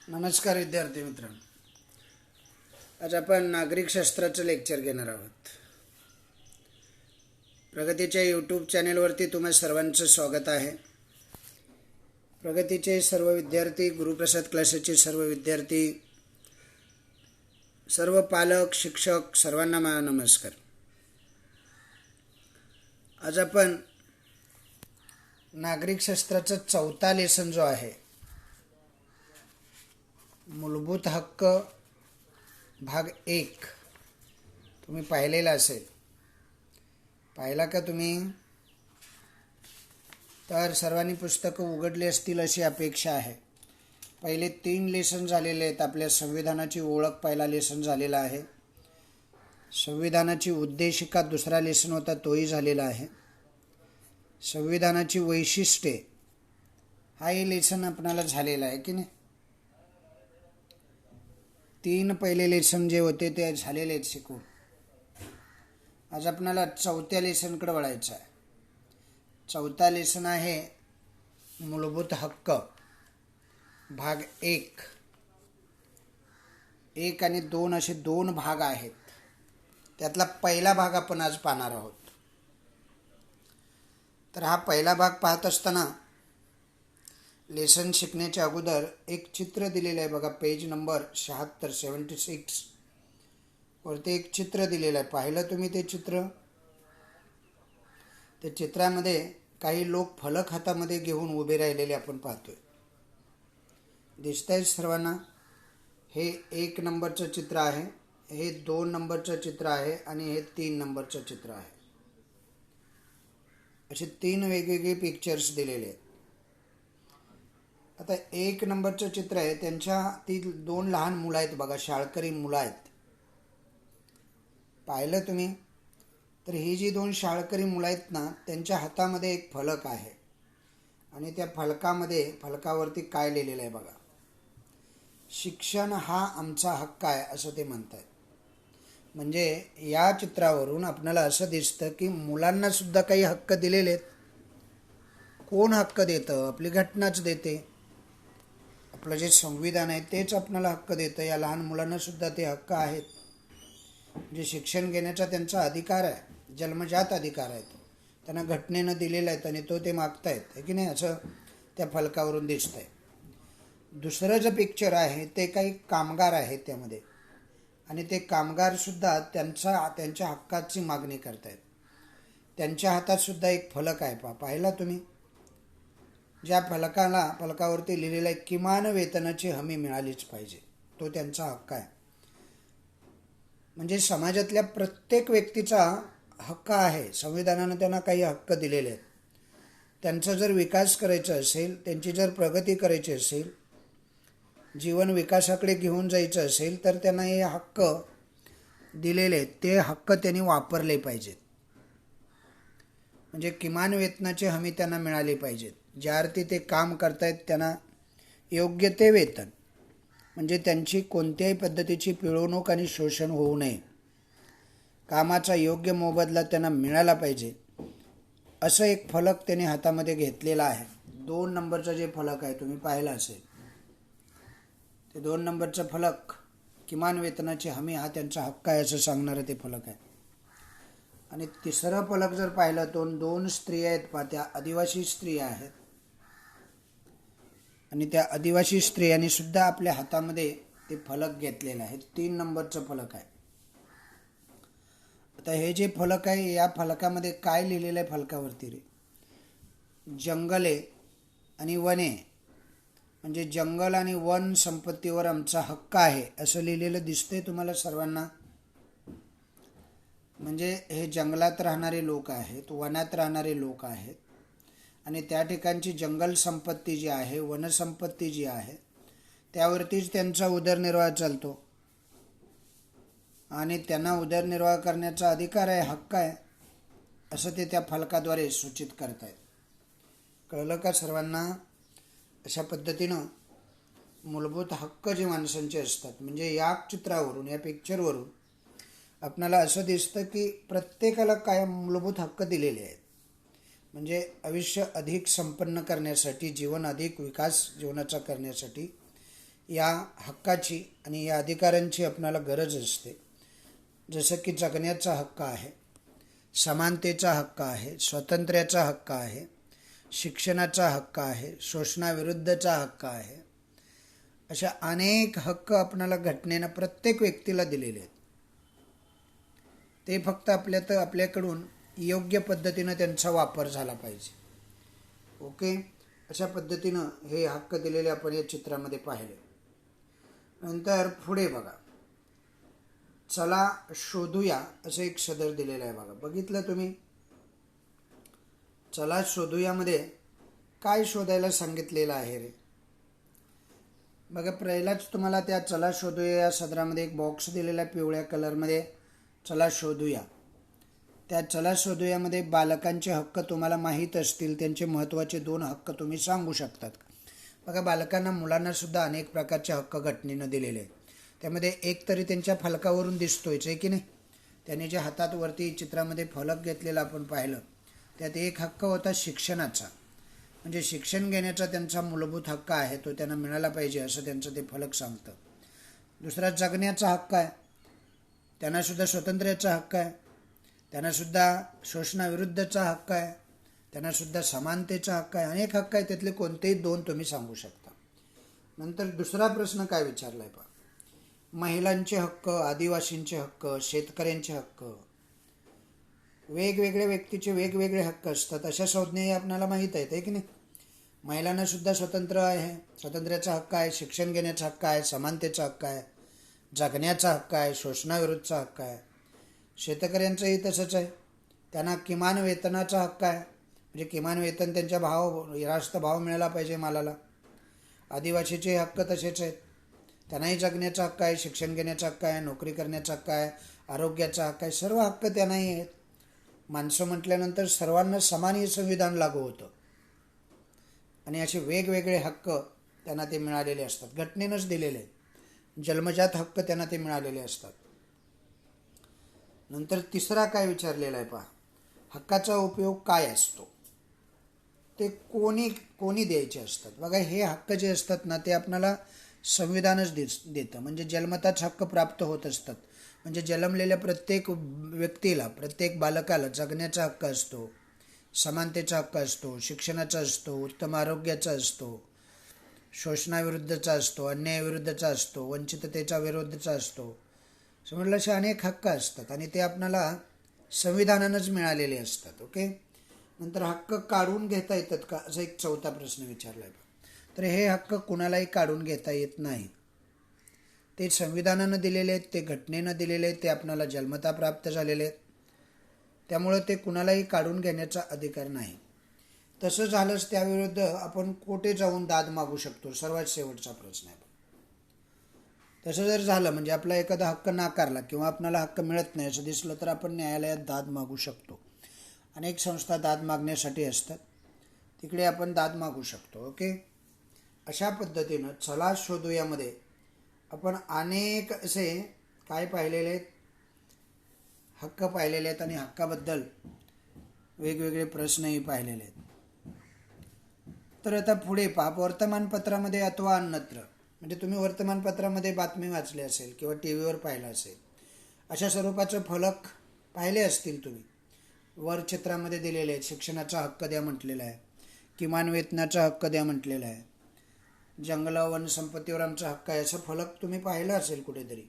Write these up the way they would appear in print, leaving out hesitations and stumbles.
नमस्कार विद्यार्थी मित्रांनो, आज आपण नागरिक शास्त्राचं लेक्चर घेणार आहोत. प्रगतीच्या यूट्यूब चॅनेलवरती तुम्हा सर्वांचं स्वागत आहे. प्रगतीचे सर्व विद्यार्थी, गुरुप्रसाद क्लासेसचे सर्व विद्यार्थी, सर्व पालक, शिक्षक सर्वांना माझा नमस्कार. आज आपण नागरिक शास्त्राचा 4था लेसन जो आहे, मूलभूत हक्क भाग 1 तुम्ही पाहिलेला असेल. पाहिला का तुम्ही? तर सर्वांनी पुस्तकं उघडली असतील अशी अपेक्षा आहे. पहिले 3 लेसन झालेले आहेत. आपल्या संविधानाची ओळख पहिला लेसन झालेला आहे. संविधानाची उद्देशिका दुसरा लेसन होता, तोही झालेला आहे. संविधानाची वैशिष्ट्ये हाही लेसन आपणाला झालेला आहे की नाही. 3 पहिले लेसन जे होते ते झालेले आहेत शिकून. आज आपल्याला 4थ्या लेसनकडे वळायचं आहे. 4था लेसन आहे मूलभूत हक्क भाग 1. 1 आणि 2 असे 2 भाग आहेत. त्यातला पहिला भाग आपण आज पाहणार आहोत. तर हा पहिला भाग पाहत असताना लेसन शिकण्याच्या अगोदर एक चित्र दिलेलं आहे बघा. पेज नंबर 76 वरती एक चित्र दिलेलं आहे. पाहिलं तुम्ही ते चित्र? त्या चित्रामध्ये काही लोक फलक हातामध्ये घेऊन उभे राहिलेले आपण पाहतोय. दिसतंय सर्वांना? हे 1 नंबरचं चित्र आहे, हे 2 नंबरचं चित्र आहे आणि हे 3 नंबरचं चित्र आहे. असे 3 वेगवेगळे पिक्चर्स दिलेले आहेत. आता 1 नंबरचं चित्र आहे, ती 2 लहान मुलं आहेत बघा, शाळकरी मुलं आहेत. पाहिलं तुम्ही? तर ही जी 2 शाळकरी मुलं आहेत ना, त्यांच्या हातामध्ये एक फलक आहे आणि त्या फलकावरती काय लिहिलेलं आहे बघा. शिक्षण हा आमचा हक्क आहे असं ते म्हणतात. म्हणजे या चित्रावरून आपल्याला असं दिसतं की मुलांना सुद्धा काही हक्क दिलेले आहेत. कोण हक्क देतं? आपली घटनाच देते. आपलं जे संविधान आहे तेच आपल्याला हक्क देतं. या लहान मुलांना सुद्धा ते हक्क आहेत. जे शिक्षण घेण्याचा त्यांचा अधिकार आहे, जन्मजात अधिकार आहे, त्यांना घटनेनं दिलेला आहे आणि तो ते मागतायत, आहे की नाही, असं त्या फलकावरून दिसतंय. दुसरं जे पिक्चर आहे ते काही कामगार आहेत त्यामध्ये, आणि ते कामगारसुद्धा त्यांच्या हक्काची मागणी करतायत. त्यांच्या हातात सुद्धा एक फलक आहे. पाहिला तुम्ही? ज्या फलकावरती लिहिलेलं आहे किमान वेतनाची हमी मिळालीच पाहिजे, तो त्यांचा हक्क आहे. म्हणजे समाजातल्या प्रत्येक व्यक्तीचा हक्क आहे. संविधानानं त्यांना काही हक्क दिलेले आहेत. त्यांचा जर विकास करायचा असेल, त्यांची जर प्रगती करायची असेल, जीवन विकासाकडे घेऊन जायचं असेल, तर त्यांना हे हक्क दिलेले आहेत. ते हक्क त्यांनी वापरले पाहिजेत. म्हणजे किमान वेतनाची हमी त्यांना मिळाली पाहिजेत. ज्या अर्थी ते काम करतायत त्यांना योग्य ते वेतन, म्हणजे त्यांची कोणत्याही पद्धतीची पिळवणूक आणि शोषण होऊ नये. कामाचा योग्य मोबदला त्यांना मिळाला पाहिजे, असं एक फलक त्यांनी हातामध्ये घेतलेला आहे. 2 नंबरचं जे फलक आहे तुम्ही पाहिलं असेल, ते 2 नंबरचं फलक किमान वेतनाची हमी हा त्यांचा हक्क आहे असं सांगणारं ते फलक आहे. आणि तिसरं फलक जर पाहिलं तर 2 स्त्रिया आहेत पहा, त्या आदिवासी स्त्रिया आहेत. आणि त्या आदिवासी स्त्रियांनी सुद्धा आपल्या हातामध्ये ते फलक घेतलेलं आहे. 3 नंबरचं फलक आहे. आता हे जे फलक आहे, या फलकामध्ये काय लिहिलेलं आहे फलकावरती रे? जंगले आणि वने, म्हणजे जंगल आणि वन संपत्तीवर आमचा हक्क आहे असं लिहिलेलं दिसतंय तुम्हाला सर्वांना. म्हणजे हे जंगलात राहणारे लोक आहेत, वनात राहणारे लोक आहेत, आणि त्या ठिकाणची जंगल संपत्ती जी आहे, वनसंपत्ती जी आहे, त्यावरतीच त्यांचा उदरनिर्वाह चालतो आणि त्यांना उदरनिर्वाह करण्याचा अधिकार आहे, हक्क आहे, असं ते त्या फलकाद्वारे सूचित करतायत. कळलं का सर्वांना? अशा पद्धतीनं मूलभूत हक्क जे माणसांचे असतात, म्हणजे या चित्रावरून, या पिक्चरवरून आपल्याला असं दिसतं की प्रत्येकाला काय मूलभूत हक्क दिलेले आहेत. म्हणजे आयुष्य अधिक संपन्न करण्यासाठी, जीवन अधिक विकास जीवनाचा करण्यासाठी या हक्काची आणि या अधिकारांची आपणाला गरज असते. जसं की जगण्याचा हक्क आहे, समानतेचा हक्क आहे, स्वातंत्र्याचा हक्क आहे, शिक्षणाचा हक्क आहे, शोषणाविरुद्धचा हक्क आहे. अशा अनेक हक्क आपणाला घटनेनं प्रत्येक व्यक्तीला दिलेले आहेत. ते फक्त आपल्याकडून योग्य पद्धतीनं त्यांचा वापर झाला पाहिजे. ओके, अशा पद्धतीनं हे हक्क दिलेले आपण या चित्रामध्ये पाहिले. नंतर पुढे बघा, चला शोधूया असं एक सदर दिलेलं आहे बघा. बघितलं तुम्ही? चला शोधूयामध्ये काय शोधायला सांगितलेलं आहे रे? बघा, पहिलाच तुम्हाला त्या चला शोधूया या सदरामध्ये एक बॉक्स दिलेला आहे पिवळ्या कलरमध्ये, चला शोधूया. त्या चला शोधूयामध्ये बालकांचे हक्क तुम्हाला माहीत असतील, त्यांचे महत्त्वाचे 2 हक्क तुम्ही सांगू शकतात. बघा, बालकांना, मुलांना सुद्धा अनेक प्रकारचे हक्क घटनेनं दिलेले आहेत. त्यामध्ये एक तरी त्यांच्या फलकावरून दिसतोयच आहे की नाही. त्याने जे हातात वरती चित्रामध्ये फलक घेतलेला आपण पाहिलं, त्यात एक हक्क होता शिक्षणाचा. म्हणजे शिक्षण घेण्याचा त्यांचा मूलभूत हक्क आहे, तो त्यांना मिळाला पाहिजे असं त्यांचं ते फलक सांगतं. दुसरा जगण्याचा हक्क आहे, त्यांनासुद्धा स्वातंत्र्याचा हक्क आहे, त्यांनासुद्धा शोषणाविरुद्धचा हक्क आहे, त्यांनासुद्धा समानतेचा हक्क आहे. अनेक हक्क आहे, त्यातले कोणतेही 2 तुम्ही सांगू शकता. नंतर दुसरा प्रश्न काय विचारला आहे पहा, महिलांचे हक्क, आदिवासींचे हक्क, शेतकऱ्यांचे हक्क. वेगवेगळ्या व्यक्तीचे वेगवेगळे हक्क असतात. अशा संज्ञाही आपल्याला माहीत आहेत, आहे की नाही. महिलांना सुद्धा स्वतंत्र आहे, स्वातंत्र्याचा हक्क आहे, शिक्षण घेण्याचा हक्क आहे, समानतेचा हक्क आहे, जगण्याचा हक्क आहे, शोषणाविरुद्धचा हक्क आहे. शेतकऱ्यांचंही तसंच आहे, त्यांना किमान वेतनाचा हक्क आहे, म्हणजे किमान वेतन त्यांच्या रास्त भाव मिळाला पाहिजे मालाला. आदिवासीचे हक्क तसेच आहेत, त्यांनाही जगण्याचा हक्क आहे, शिक्षण घेण्याचा हक्क आहे, नोकरी करण्याचा हक्क आहे, आरोग्याचा हक्क आहे. सर्व हक्क त्यांनाही आहेत. माणसं म्हटल्यानंतर सर्वांना समान हे संविधान लागू होतं आणि असे वेगवेगळे हक्क त्यांना ते मिळालेले असतात, घटनेनंच दिलेले आहेत. जन्मजात हक्क त्यांना ते मिळालेले असतात. नंतर तिसरा काय विचारलेला आहे पहा, हक्काचा उपयोग काय असतो, ते कोणी द्यायचे असतात. बघा, हे हक्क जे असतात ना, ते आपल्याला संविधानच देतं. म्हणजे जन्मताच हक्क प्राप्त होत असतात. म्हणजे जन्मलेल्या प्रत्येक व्यक्तीला, प्रत्येक बालकाला जगण्याचा हक्क असतो, समानतेचा हक्क असतो, शिक्षणाचा असतो, उत्तम आरोग्याचा असतो, शोषणाविरुद्धचा असतो, अन्यायाविरुद्धचा असतो, वंचिततेचा विरुद्धचा असतो. समजलं, असे अनेक हक्क असतात आणि ते आपल्याला संविधानानंच मिळालेले असतात. ओके. नंतर हक्क काढून घेता येतात का, असा एक चौथा प्रश्न विचारला आहे. तर हे हक्क कुणालाही काढून घेता येत नाही. ते संविधानानं दिलेले आहेत, ते घटनेनं दिलेले आहेत, ते आपल्याला जन्मता प्राप्त झालेले आहेत. त्यामुळं ते कुणालाही काढून घेण्याचा अधिकार नाही. तसं झालंच त्याविरुद्ध आपण कोठे जाऊन दाद मागू शकतो, सर्वात शेवटचा प्रश्न आहे. तसं जर झालं, म्हणजे आपला एखादा हक्क नाकारला किंवा आपल्याला हक्क मिळत नाही असं दिसलं, तर आपण न्यायालयात दाद मागू शकतो. अनेक संस्था दाद मागण्यासाठी असतात, तिकडे आपण दाद मागू शकतो. ओके. अशा पद्धतीनं चला शोधूयामध्ये आपण अनेक असे काय पाहिलेले आहेत, हक्क पाहिलेले आहेत आणि हक्काबद्दल वेगवेगळे प्रश्नही पाहिलेले आहेत. तर आता पुढे पहा, वर्तमानपत्रामध्ये अथवा अन्यत्र, म्हणजे तुम्ही वर्तमानपत्रामध्ये बातमी वाचली असेल किंवा टी व्हीवर पाहिलं असेल, अशा स्वरूपाचं फलक पाहिले असतील तुम्ही. वर चित्रामध्ये दिलेले आहेत, शिक्षणाचा हक्क द्या म्हटलेला आहे, किमान वेतनाचा हक्क द्या म्हटलेला आहे, जंगलं वन संपत्तीवर आमचा हक्क आहे, असं फलक तुम्ही पाहिलं असेल कुठेतरी.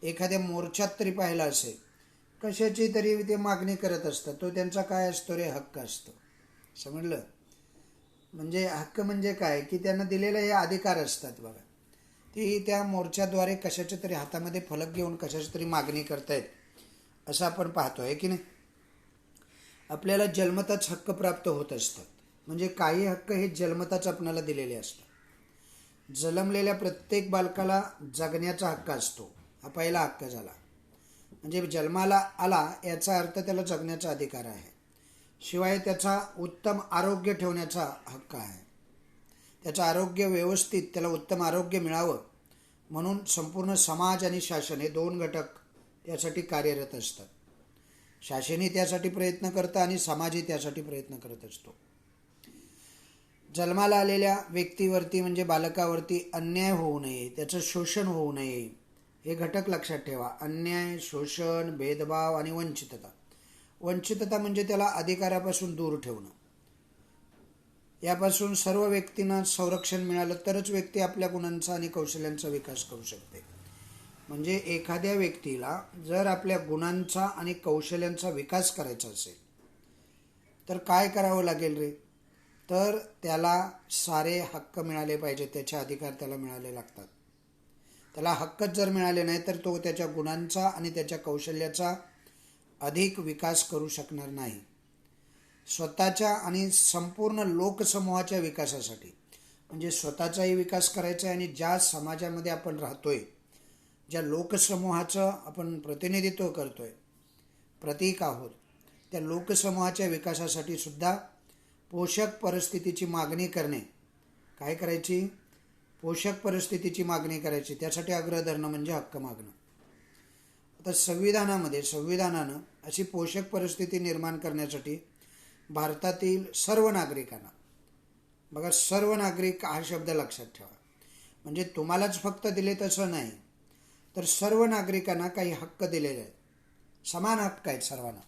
एखाद्या मोर्चात तरी पाहिलं असेल. कशाची तरी ते मागणी करत असतात, तो त्यांचा काय असतो रे, हक्क असतो. समजलं. म्हणजे हक्क म्हणजे काय, की त्यांना दिलेले हे अधिकार असतात. बघा, ती त्या मोर्चाद्वारे कशाच्या तरी हातामध्ये फलक घेऊन कशाची तरी मागणी करतायत, असं आपण पाहतो, आहे की नाही. आपल्याला जन्मताच हक्क प्राप्त होत असतात. म्हणजे काही हक्क हे जन्मताच आपल्याला दिलेले असतात. जन्मलेल्या प्रत्येक बालकाला जगण्याचा हक्क असतो, हा पहिला हक्क झाला. म्हणजे जन्माला आला याचा अर्थ त्याला जगण्याचा अधिकार आहे. शिवाय त्याचा उत्तम आरोग्य ठेवण्याचा हक्क आहे. त्याचं आरोग्य व्यवस्थित, त्याला उत्तम आरोग्य मिळावं म्हणून संपूर्ण समाज आणि शासन हे 2 घटक त्यासाठी कार्यरत असतात. शासनही त्यासाठी प्रयत्न करतं आणि समाजही त्यासाठी प्रयत्न करत असतो. जन्माला आलेल्या व्यक्तीवरती म्हणजे बालकावरती अन्याय होऊ नये, त्याचं शोषण होऊ नये, हे घटक लक्षात ठेवा. अन्याय, शोषण, भेदभाव आणि वंचितता. वंचितता म्हणजे त्याला अधिकारापासून दूर ठेवणं. यापासून सर्व व्यक्तींना संरक्षण मिळालं तरच व्यक्ती आपल्या गुणांचा आणि कौशल्यांचा विकास करू शकते. म्हणजे एखाद्या व्यक्तीला जर आपल्या गुणांचा आणि कौशल्यांचा विकास करायचा असेल तर काय करावं लागेल रे? तर त्याला सारे हक्क मिळाले पाहिजे, त्याचे अधिकार त्याला मिळाले लागतात. त्याला हक्कच जर मिळाले नाही तर तो त्याच्या गुणांचा आणि त्याच्या कौशल्याचा अधिक विकास करू शकणार नाही. स्वतःच्या आणि संपूर्ण लोकसमूहाच्या विकासासाठी, म्हणजे स्वतःचाही विकास करायचा आहे आणि ज्या समाजामध्ये आपण राहतोय, ज्या लोकसमूहाचं आपण प्रतिनिधित्व करतोय, प्रतीक आहोत, त्या लोकसमूहाच्या विकासासाठी सुद्धा पोषक परिस्थितीची मागणी करणे. काय करायची? पोषक परिस्थितीची मागणी करायची. त्यासाठी आग्रह धरणं म्हणजे हक्क मागणं. आता संविधानानं अशी पोषक परिस्थिती निर्माण करण्यासाठी भारतातील सर्व नागरिकांना, बघा सर्व नागरिक हा शब्द लक्षात ठेवा, म्हणजे तुम्हालाच फक्त दिले तसं नाही, तर सर्व नागरिकांना काही हक्क दिलेले आहेत. समान हक्क आहेत सर्वांना.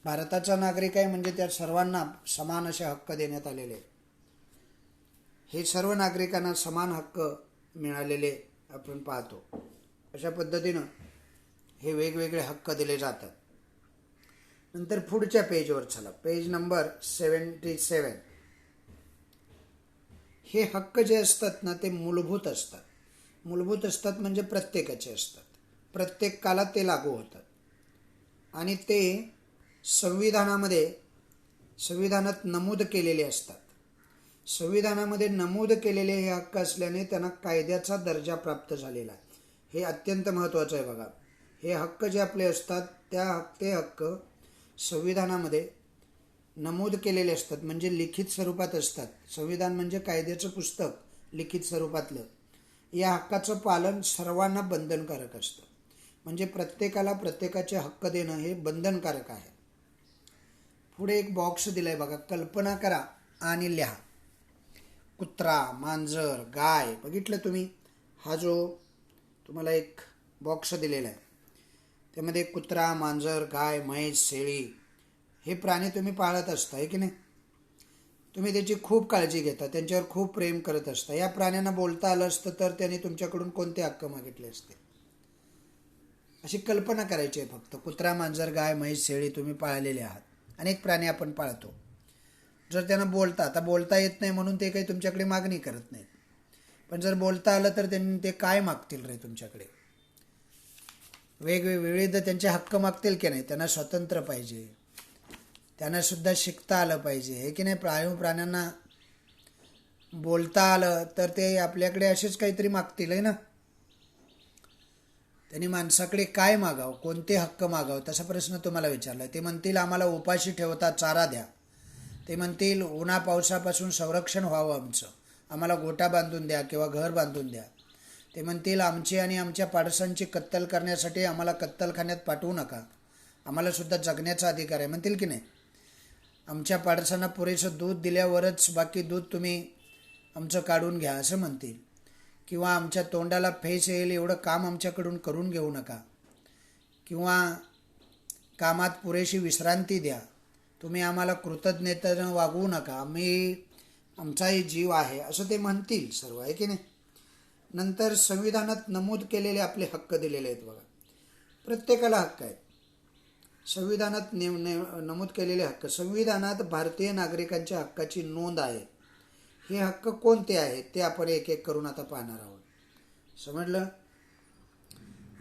भारताचा नागरिक आहे म्हणजे त्या सर्वांना समान असे हक्क देण्यात आलेले आहेत. हे सर्व नागरिकांना समान हक्क मिळालेले आपण पाहतो. अशा पद्धतीनं हे वेगवेगळे हक्क दिले जातात. नंतर पुढच्या पेजवर चला, पेज नंबर 77. हे हक्क जे असतात ना ते मूलभूत असतात. मूलभूत असतात म्हणजे प्रत्येकाचे असतात, प्रत्येक काळात ते लागू होतात आणि ते संविधानात नमूद केलेले असतात. संविधानामध्ये नमूद केलेले हे हक्क असल्याने त्यांना कायद्याचा दर्जा प्राप्त झालेला आहे. हे अत्यंत महत्त्वाचं आहे. बघा, हे हक्क जे आपले असतात ते हक्क संविधानामध्ये नमूद केलेले असतात, म्हणजे लिखित स्वरूपात असतात. संविधान म्हणजे कायद्याचं पुस्तक लिखित स्वरूपातलं. या हक्काचं पालन सर्वांना बंधनकारक असतं, म्हणजे प्रत्येकाला प्रत्येकाचे हक्क देणं हे बंधनकारक आहे. पुढे एक बॉक्स दिलाय बघा, कल्पना करा आणि लिहा. कुत्रा, मांजर, गाय, बघितलं तुम्ही? हा जो तुम्हाला एक बॉक्स दिलेला आहे त्यामध्ये कुत्रा, मांजर, गाय, म्हैस, शेळी हे प्राणी तुम्ही पाळत असता, आहे की नाही? तुम्ही त्याची खूप काळजी घेता, त्यांच्यावर खूप प्रेम करत असता. या प्राण्यांना बोलता आलं असतं तर त्यांनी तुमच्याकडून कोणते हक्क मागितले असते? अशी कल्पना करायची आहे फक्त. कुत्रा, मांजर, गाय, म्हैस, शेळी तुम्ही पाळलेले आहात. अनेक प्राणी आपण पाळतो. जर त्यांना आता बोलता येत नाही म्हणून ते काही तुमच्याकडे मागणी करत नाहीत, पण जर बोलता आलं तर त्यांनी ते काय मागतील रे तुमच्याकडे? विविध त्यांचे हक्क मागतील की नाही? त्यांना स्वातंत्र्य पाहिजे, त्यांना सुद्धा शिकता आलं पाहिजे, हे की नाही? प्राण्यांना बोलता आलं तर ते आपल्याकडे असेच काहीतरी मागतील, आहे ना? त्यांनी माणसाकडे काय मागावं, कोणते हक्क मागावं, तसा प्रश्न तुम्हाला विचारला. ते म्हणतील आम्हाला उपाशी ठेवता चारा द्या. ते म्हणतील उन्हा पावसापासून संरक्षण व्हावं आमचं, आम्हाला गोटा बांधून द्या किंवा घर बांधून द्या. ते म्हणतील आमची आणि आमच्या पाडसांची कत्तल करण्यासाठी आम्हाला कत्तलखान्यात पाठवू नका, आम्हाला सुद्धा जगण्याचा अधिकार आहे, म्हणतील की नाही? आमच्या पाडसांना पुरेसं दूध दिल्यावरच बाकी दूध तुम्ही आमचं काढून घ्या असं म्हणतील. किंवा आमच्या तोंडाला फेस येईल एवढं काम आमच्याकडून करून घेऊ नका, किंवा कामात पुरेशी विश्रांती द्या, तुम्ही आम्हाला कृतज्ञतेनं वागवू नका, आमचाही जीव आहे, असं ते म्हणतील सर्व, आहे की नाही? नंतर संविधानात नमूद केलेले आपले हक्क दिलेले आहेत बघा. प्रत्येकाला हक्क आहेत. संविधानात नमूद केलेले हक्क. संविधानात भारतीय नागरिकांच्या हक्काची नोंद आहे. हे हक्क कोणते आहेत ते आपण एक एक करून आता पाहणार आहोत. समजलं?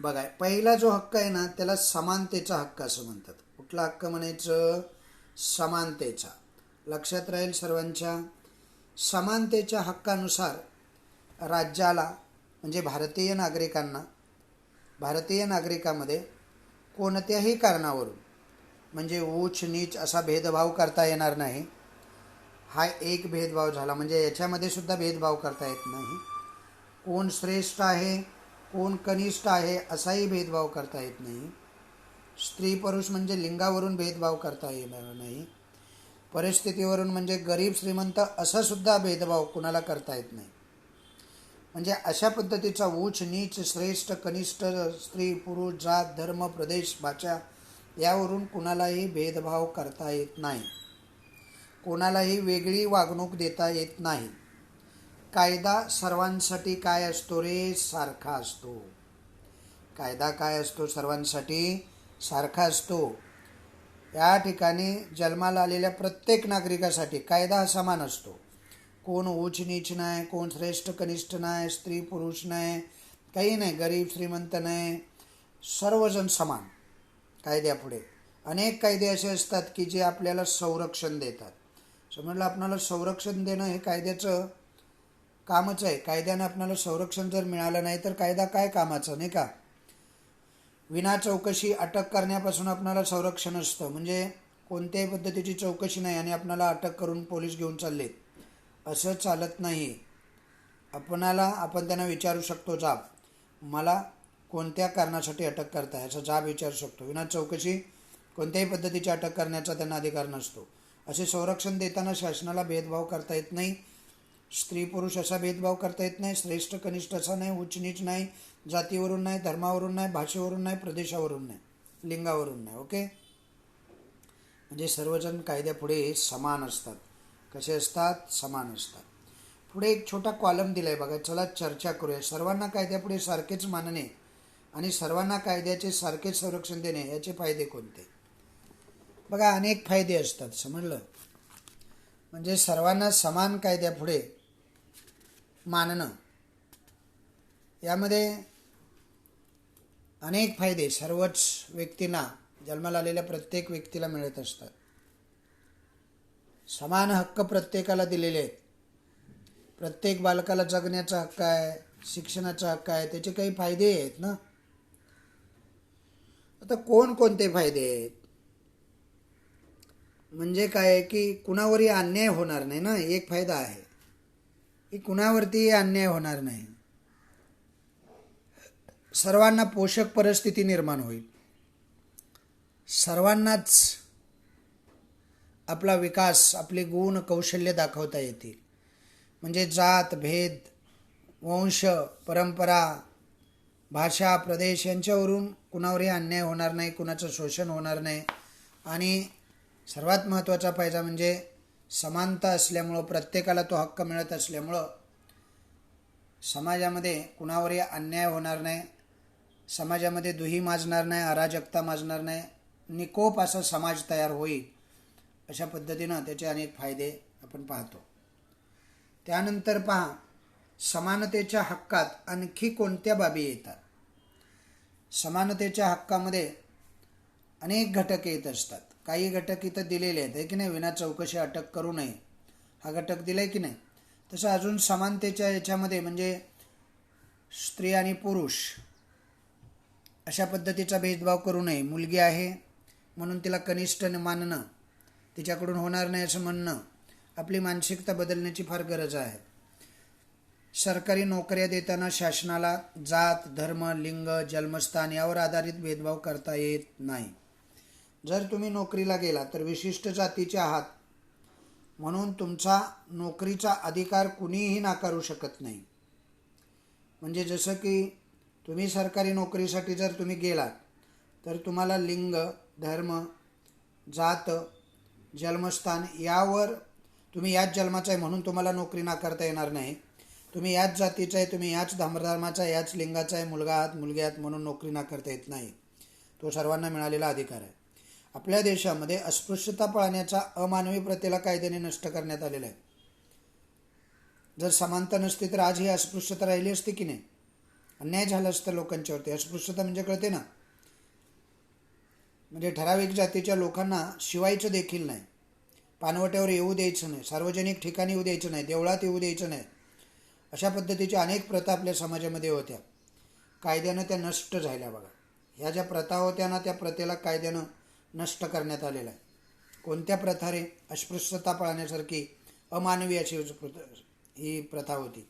बघा, पहिला जो हक्क आहे ना त्याला समानतेचा हक्क असं म्हणतात. कुठला हक्क म्हणायचं? समानतेचा. लक्षात राहील सर्वांच्या. समानतेच्या हक्कानुसार राज्याला म्हणजे भारतीय नागरिकामध्ये कोणत्याही कारणावरून म्हणजे ऊच नीच असा भेदभाव करता येणार नाही. हा एक भेदभाव झाला, म्हणजे याच्यामध्ये सुद्धा भेदभाव करता येत नाही. कोण श्रेष्ठ आहे कोण कनिष्ठ आहे असाही भेदभाव करता येत नाही. स्त्री पुरुष म्हणजे लिंगावरून भेदभाव करता येणार नाही. परिस्थितीवरून म्हणजे गरीब श्रीमंत असा सुद्धा भेदभाव कुणाला करता येत नाही. म्हणजे अशा पद्धतीचा उच्च नीच श्रेष्ठ कनिष्ठ स्त्री पुरुष जात धर्म प्रदेश भाषा यावरून कुणालाही भेदभाव करता येत नाही. कोणालाही वेगळी वागणूक देता येत नाही. कायदा सर्वांसाठी काय असतो रे? सारखा असतो. कायदा काय असतो? सर्वांसाठी सारखा असतो. या ठिकाणी जन्माला आलेल्या प्रत्येक नागरिकासाठी कायदा हा समान असतो. कोण उच्च नीच नाही, कोण श्रेष्ठ कनिष्ठ नाही, स्त्री पुरुष नाही, काही नाही, गरीब श्रीमंत नाही, सर्वजण समान कायद्यापुढे. अनेक कायदे असे असतात की जे आपल्याला संरक्षण देतात. समजलं, आपल्याला संरक्षण देणं हे कायद्याचं कामच आहे. कायद्यानं आपल्याला संरक्षण जर मिळालं नाही तर कायदा काय कामाचं, नाही का? विना चौकशी अटक करण्यापासून आपल्याला संरक्षण असतं. म्हणजे कोणत्याही पद्धतीची चौकशी नाही आणि आपल्याला अटक करून पोलीस घेऊन चाललेत, असं चालत नाही. आपण त्यांना विचारू शकतो, जाब मला कोणत्या कारणासाठी अटक करताय, असा जाब विचारू शकतो. विना चौकशी कोणत्याही पद्धतीची अटक करण्याचा त्यांना अधिकार नसतो. असे संरक्षण देताना शासनाला भेदभाव करता येत नाही. स्त्री पुरुष असा भेदभाव करता येत नाही. श्रेष्ठ कनिष्ठ असा नाही, उच्च नीच नाही, जातीवरून नाही, धर्मावरून नाही, भाषेवरून नाही, प्रदेशावरून नाही, लिंगावरून नाही. ओके, म्हणजे सर्वजण कायद्यापुढे समान असतात. कसे असतात? समान असतात. पुढे एक छोटा कॉलम दिलाय बघा. चला चर्चा करूया. सर्वांना कायद्यापुढे सारखेच मानणे आणि सर्वांना कायद्याचे सारखेच संरक्षण देणे याचे फायदे कोणते? बघा, अनेक फायदे असतात. समजलं, म्हणजे सर्वांना समान कायद्यापुढे मानणं यामध्ये अनेक फायदे सर्वच व्यक्तींना, जन्माला आलेल्या प्रत्येक व्यक्तीला मिळत असतात. समान हक्क प्रत्येकाला दिलेले आहेत. प्रत्येक बालकाला जगण्याचा हक्क आहे, शिक्षणाचा हक्क आहे, त्याचे काही फायदे आहेत ना. आता कोणते फायदे आहेत? म्हणजे काय की कुणावरही अन्याय होणार नाही ना. एक फायदा आहे की कुणावरती अन्याय होणार नाही. सर्वांना पोषक परिस्थिती निर्माण होईल. सर्वांनाच आपला विकास, आपले गुण कौशल्य दाखवता येतील. म्हणजे जात भेद, वंश, परंपरा, भाषा, प्रदेश यांच्यावरून कुणावरही अन्याय होणार नाही, कुणाचं शोषण होणार नाही. आणि सर्वात महत्त्वाचा फायदा म्हणजे समानता असल्यामुळं, प्रत्येकाला तो हक्क मिळत असल्यामुळं समाजामध्ये कुणावरही अन्याय होणार नाही. समाजामध्ये दुही माजणार नाही, अराजकता माजणार नाही, निकोप असा समाज तयार होईल. अशा पद्धतीनं त्याचे अनेक फायदे आपण पाहतो. त्यानंतर पहा, समानतेच्या हक्कात आणखी कोणत्या बाबी येतात? समानतेच्या हक्कामध्ये अनेक घटक येत असतात. काही घटक इथं दिलेले आहेत, आहे की नाही? विना चौकशी अटक करू नये हा घटक दिला आहे की नाही? तसं अजून समानतेच्या याच्यामध्ये म्हणजे स्त्री आणि पुरुष अशा पद्धतीचा भेदभाव करू नये. मुलगी आहे म्हणून तिला कनिष्ठ मानणं, तिच्याकडून होणार नाही असं म्हणणं, आपली मानसिकता बदलण्याची फार गरज आहे. सरकारी नोकऱ्या देताना शासनाला जात धर्म लिंग जन्मस्थान यावर आधारित भेदभाव करता येत नाही. जर तुम्ही नोकरीला गेला तर विशिष्ट जातीचे आहात म्हणून तुमचा नोकरीचा अधिकार कुणीही नाकारू शकत नाही. म्हणजे जसं की तुम्ही सरकारी नोकरीसाठी जर तुम्ही गेलात तर तुम्हाला लिंग धर्म जात जन्मस्थान यावर, तुम्ही याच जन्माचा आहे म्हणून तुम्हाला नोकरी नाकारता येणार नाही. तुम्ही याच जातीचा आहे, तुम्ही याच धर्माचा, याच लिंगाचा आहे, मुलगा आहात मुलगी आहात म्हणून नोकरी नाकारता येत नाही. तो सर्वांना मिळालेला अधिकार आहे. आपल्या देशामध्ये अस्पृश्यता पाळण्याचा अमानवी प्रथेला कायद्याने नष्ट करण्यात आलेला आहे. जर समानता नसती तर आज ही अस्पृश्यता राहिली असती की नाही? अन्याय झाला असतं लोकांच्यावरती. अस्पृश्यता म्हणजे कळते ना, म्हणजे ठराविक जातीच्या लोकांना शिवायचं देखील नाही, पानवट्यावर येऊ द्यायचं नाही, सार्वजनिक ठिकाणी येऊ द्यायचं नाही, देवळात येऊ द्यायचं नाही. अशा पद्धतीच्या अनेक प्रथा आपल्या समाजामध्ये होत्या. कायद्यानं त्या नष्ट झाल्या बघा. ह्या ज्या प्रथा होत्या ना, त्या प्रथेला कायद्यानं नष्ट करण्यात आलेला आहे. कोणत्या प्रथा रे? अस्पृश्यता पाळण्यासारखी अमानवी अशी ही प्रथा होती.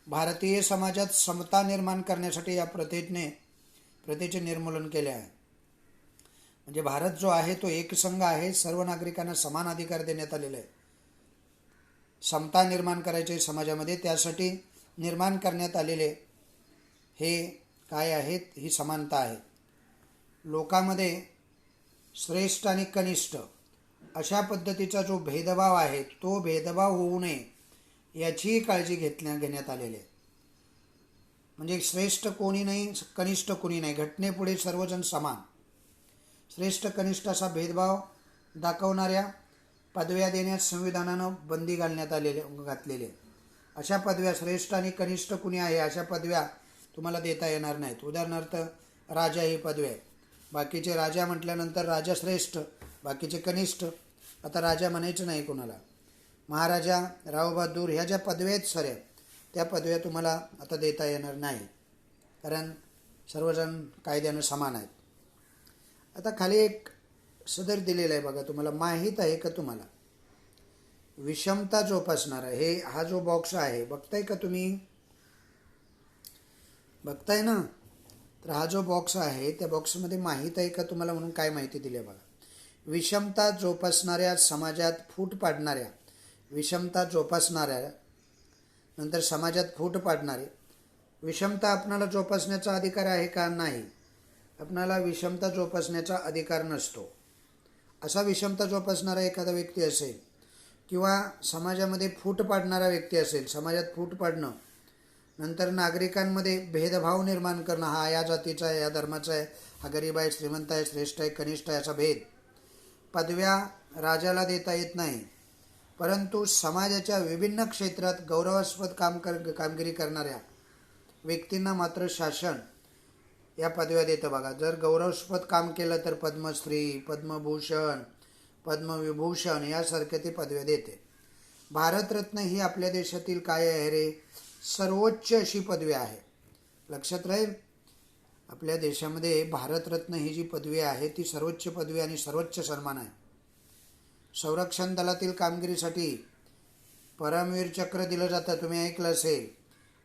भारतीय समाजात समता निर्माण करण्यासाठी या प्रथेचे निर्मूलन केले आहे. म्हणजे भारत जो आहे तो एकसंघ आहे, सर्व नागरिकांना समान अधिकार देण्यात आलेले आहे. समता निर्माण करायचे समाजामध्ये, त्यासाठी निर्माण करण्यात आलेले हे काय आहेत, ही समानता आहे. लोकांमध्ये श्रेष्ठ आणि कनिष्ठ अशा पद्धतीचा जो भेदभाव आहे तो भेदभाव होऊ नये याचीही काळजी घेण्यात आलेली आहे. म्हणजे श्रेष्ठ कोणी नाही, कनिष्ठ कोणी नाही, घटनेपुढे सर्वजण समान. श्रेष्ठ कनिष्ठ असा भेदभाव दाखवणाऱ्या पदव्या देण्यास संविधानानं बंदी घातलेली. अशा पदव्या श्रेष्ठ आणि कनिष्ठ कुणी आहे अशा पदव्या तुम्हाला देता येणार नाहीत. उदाहरणार्थ राजा ही पदवी आहे. बाकीचे राजा म्हटल्यानंतर राजा श्रेष्ठ, बाकीचे कनिष्ठ. आता राजा म्हणायचं नाही कोणाला. महाराजा, रावबहादूर ह्या ज्या पदव्या आहेत साऱ्या, त्या पदव्या तुम्हाला आता देता येणार नाही, कारण सर्वजण कायद्यानं समान आहेत. आता खाली एक सदर दिलेलं आहे बघा, तुम्हाला माहीत आहे का तुम्हाला विषमता जोपासणारा हा जो बॉक्स आहे बघताय का तुम्ही? बघताय ना? तर हा जो बॉक्स आहे त्या बॉक्समध्ये माहीत आहे का तुम्हाला म्हणून काय माहिती दिली आहे बघा. विषमता जोपासणाऱ्या समाजात फूट पाडणाऱ्या, विषमता जोपासणाऱ्या नंतर समाजात फूट पाडणारे. विषमता आपणाला जोपासण्याचा अधिकार आहे का? नाही, आपणाला विषमता जोपासण्याचा अधिकार नसतो. असा विषमता जोपासणारा एखादा व्यक्ती असेल किंवा समाजामध्ये फूट पाडणारा व्यक्ती असेल, समाजात फूट पाडणं, नंतर नागरिकांमध्ये भेदभाव निर्माण करणं, हा या जातीचा आहे, या धर्माचा आहे, हा गरीब आहे, श्रीमंत आहे, श्रेष्ठ आहे, कनिष्ठ आहे, असा भेद. पदव्या राजाला देता येत नाही, परंतु समाजाच्या विभिन्न क्षेत्रात गौरवास्पद कामगिरी करणाऱ्या व्यक्तींना मात्र शासन या पदव्या देतं बघा. जर गौरवास्पद काम केलं तर पद्मश्री, पद्मभूषण, पद्मविभूषण यासारख्या ती पदव्या देते. भारतरत्न ही आपल्या देशातील काय आहे रे? सर्वोच्च अशी पदवी आहे. लक्षात राहील, आपल्या देशामध्ये भारतरत्न ही जी पदवी आहे ती सर्वोच्च पदवी आणि सर्वोच्च सन्मान आहे. संरक्षण दलातील कामगिरीसाठी परमवीर चक्र दिलं जातं, तुम्ही ऐकलं असेल.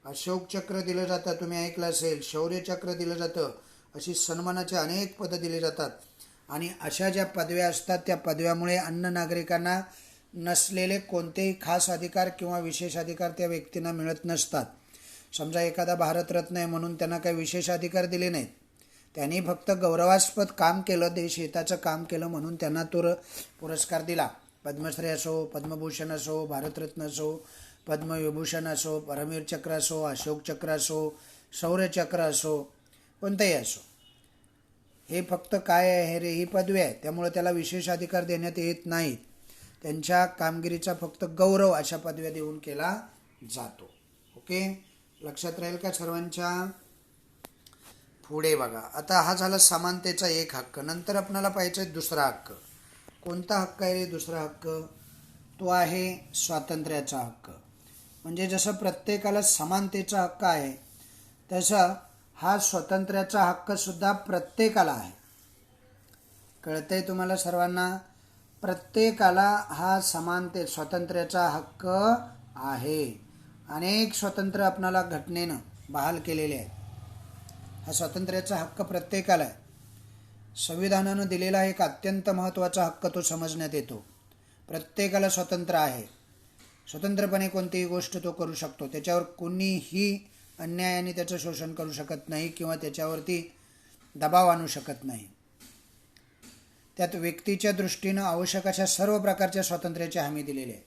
अशोक चक्र दिलं जातं, तुम्ही ऐकलं असेल. शौर्य चक्र दिलं जातं. अशी सन्मानाचे अनेक पदं दिली जातात. आणि अशा ज्या पदव्या असतात त्या पदव्यामुळे अन्य नागरिकांना नसलेले कोणतेही खास अधिकार किंवा विशेष अधिकार त्या व्यक्तींना मिळत नसतात. समजा एखादा भारतरत्न आहे म्हणून त्यांना काही विशेष अधिकार दिले नाहीत, त्यांनी फक्त गौरवास्पद काम केलं, देशहिताचं काम केलं म्हणून त्यांना तो पुरस्कार दिला. पद्मश्री असो, पद्मभूषण असो, भारतरत्न असो, पद्मविभूषण असो, परमवीर चक्र असो, अशोक चक्र असो, शौर्य चक्र असो, कोणतंही असो, हे फक्त काय आहे रे? ही पदवी आहे, त्यामुळे त्याला विशेष अधिकार देण्यात येत नाहीत. त्यांच्या कामगिरीचा फक्त गौरव अशा पदव्या देऊन केला जातो. ओके, लक्षात राहील का सर्वांच्या? पुढे बघा, आता हा झाला समानतेचा एक हक्क. नंतर आपल्याला पाहिजे दुसरा हक्क. कोणता हक्क आहे रे दुसरा हक्क? तो आहे स्वातंत्र्याचा हक्क. म्हणजे जसं प्रत्येकाला समानतेचा हक्क आहे तसं हा स्वातंत्र्याचा हक्कसुद्धा प्रत्येकाला आहे. कळतंय तुम्हाला सर्वांना? प्रत्येकाला हा स्वातंत्र्याचा हक्क आहे. अनेक स्वातंत्र्य आपणाला घटनेनं बहाल केलेले आहे. हा स्वातंत्र्याचा हक्क प्रत्येकाला आहे. संविधानानं दिलेला एक अत्यंत महत्त्वाचा हक्क तो समजण्यात येतो. प्रत्येकाला स्वातंत्र्य आहे. स्वतंत्रपणे कोणतीही गोष्ट तो करू शकतो. त्याच्यावर कोणीही अन्यायाने त्याचं शोषण करू शकत नाही किंवा त्याच्यावरती दबाव आणू शकत नाही. त्यात व्यक्तीच्या दृष्टीनं आवश्यक अशा सर्व प्रकारच्या स्वातंत्र्याची हमी दिलेली आहे.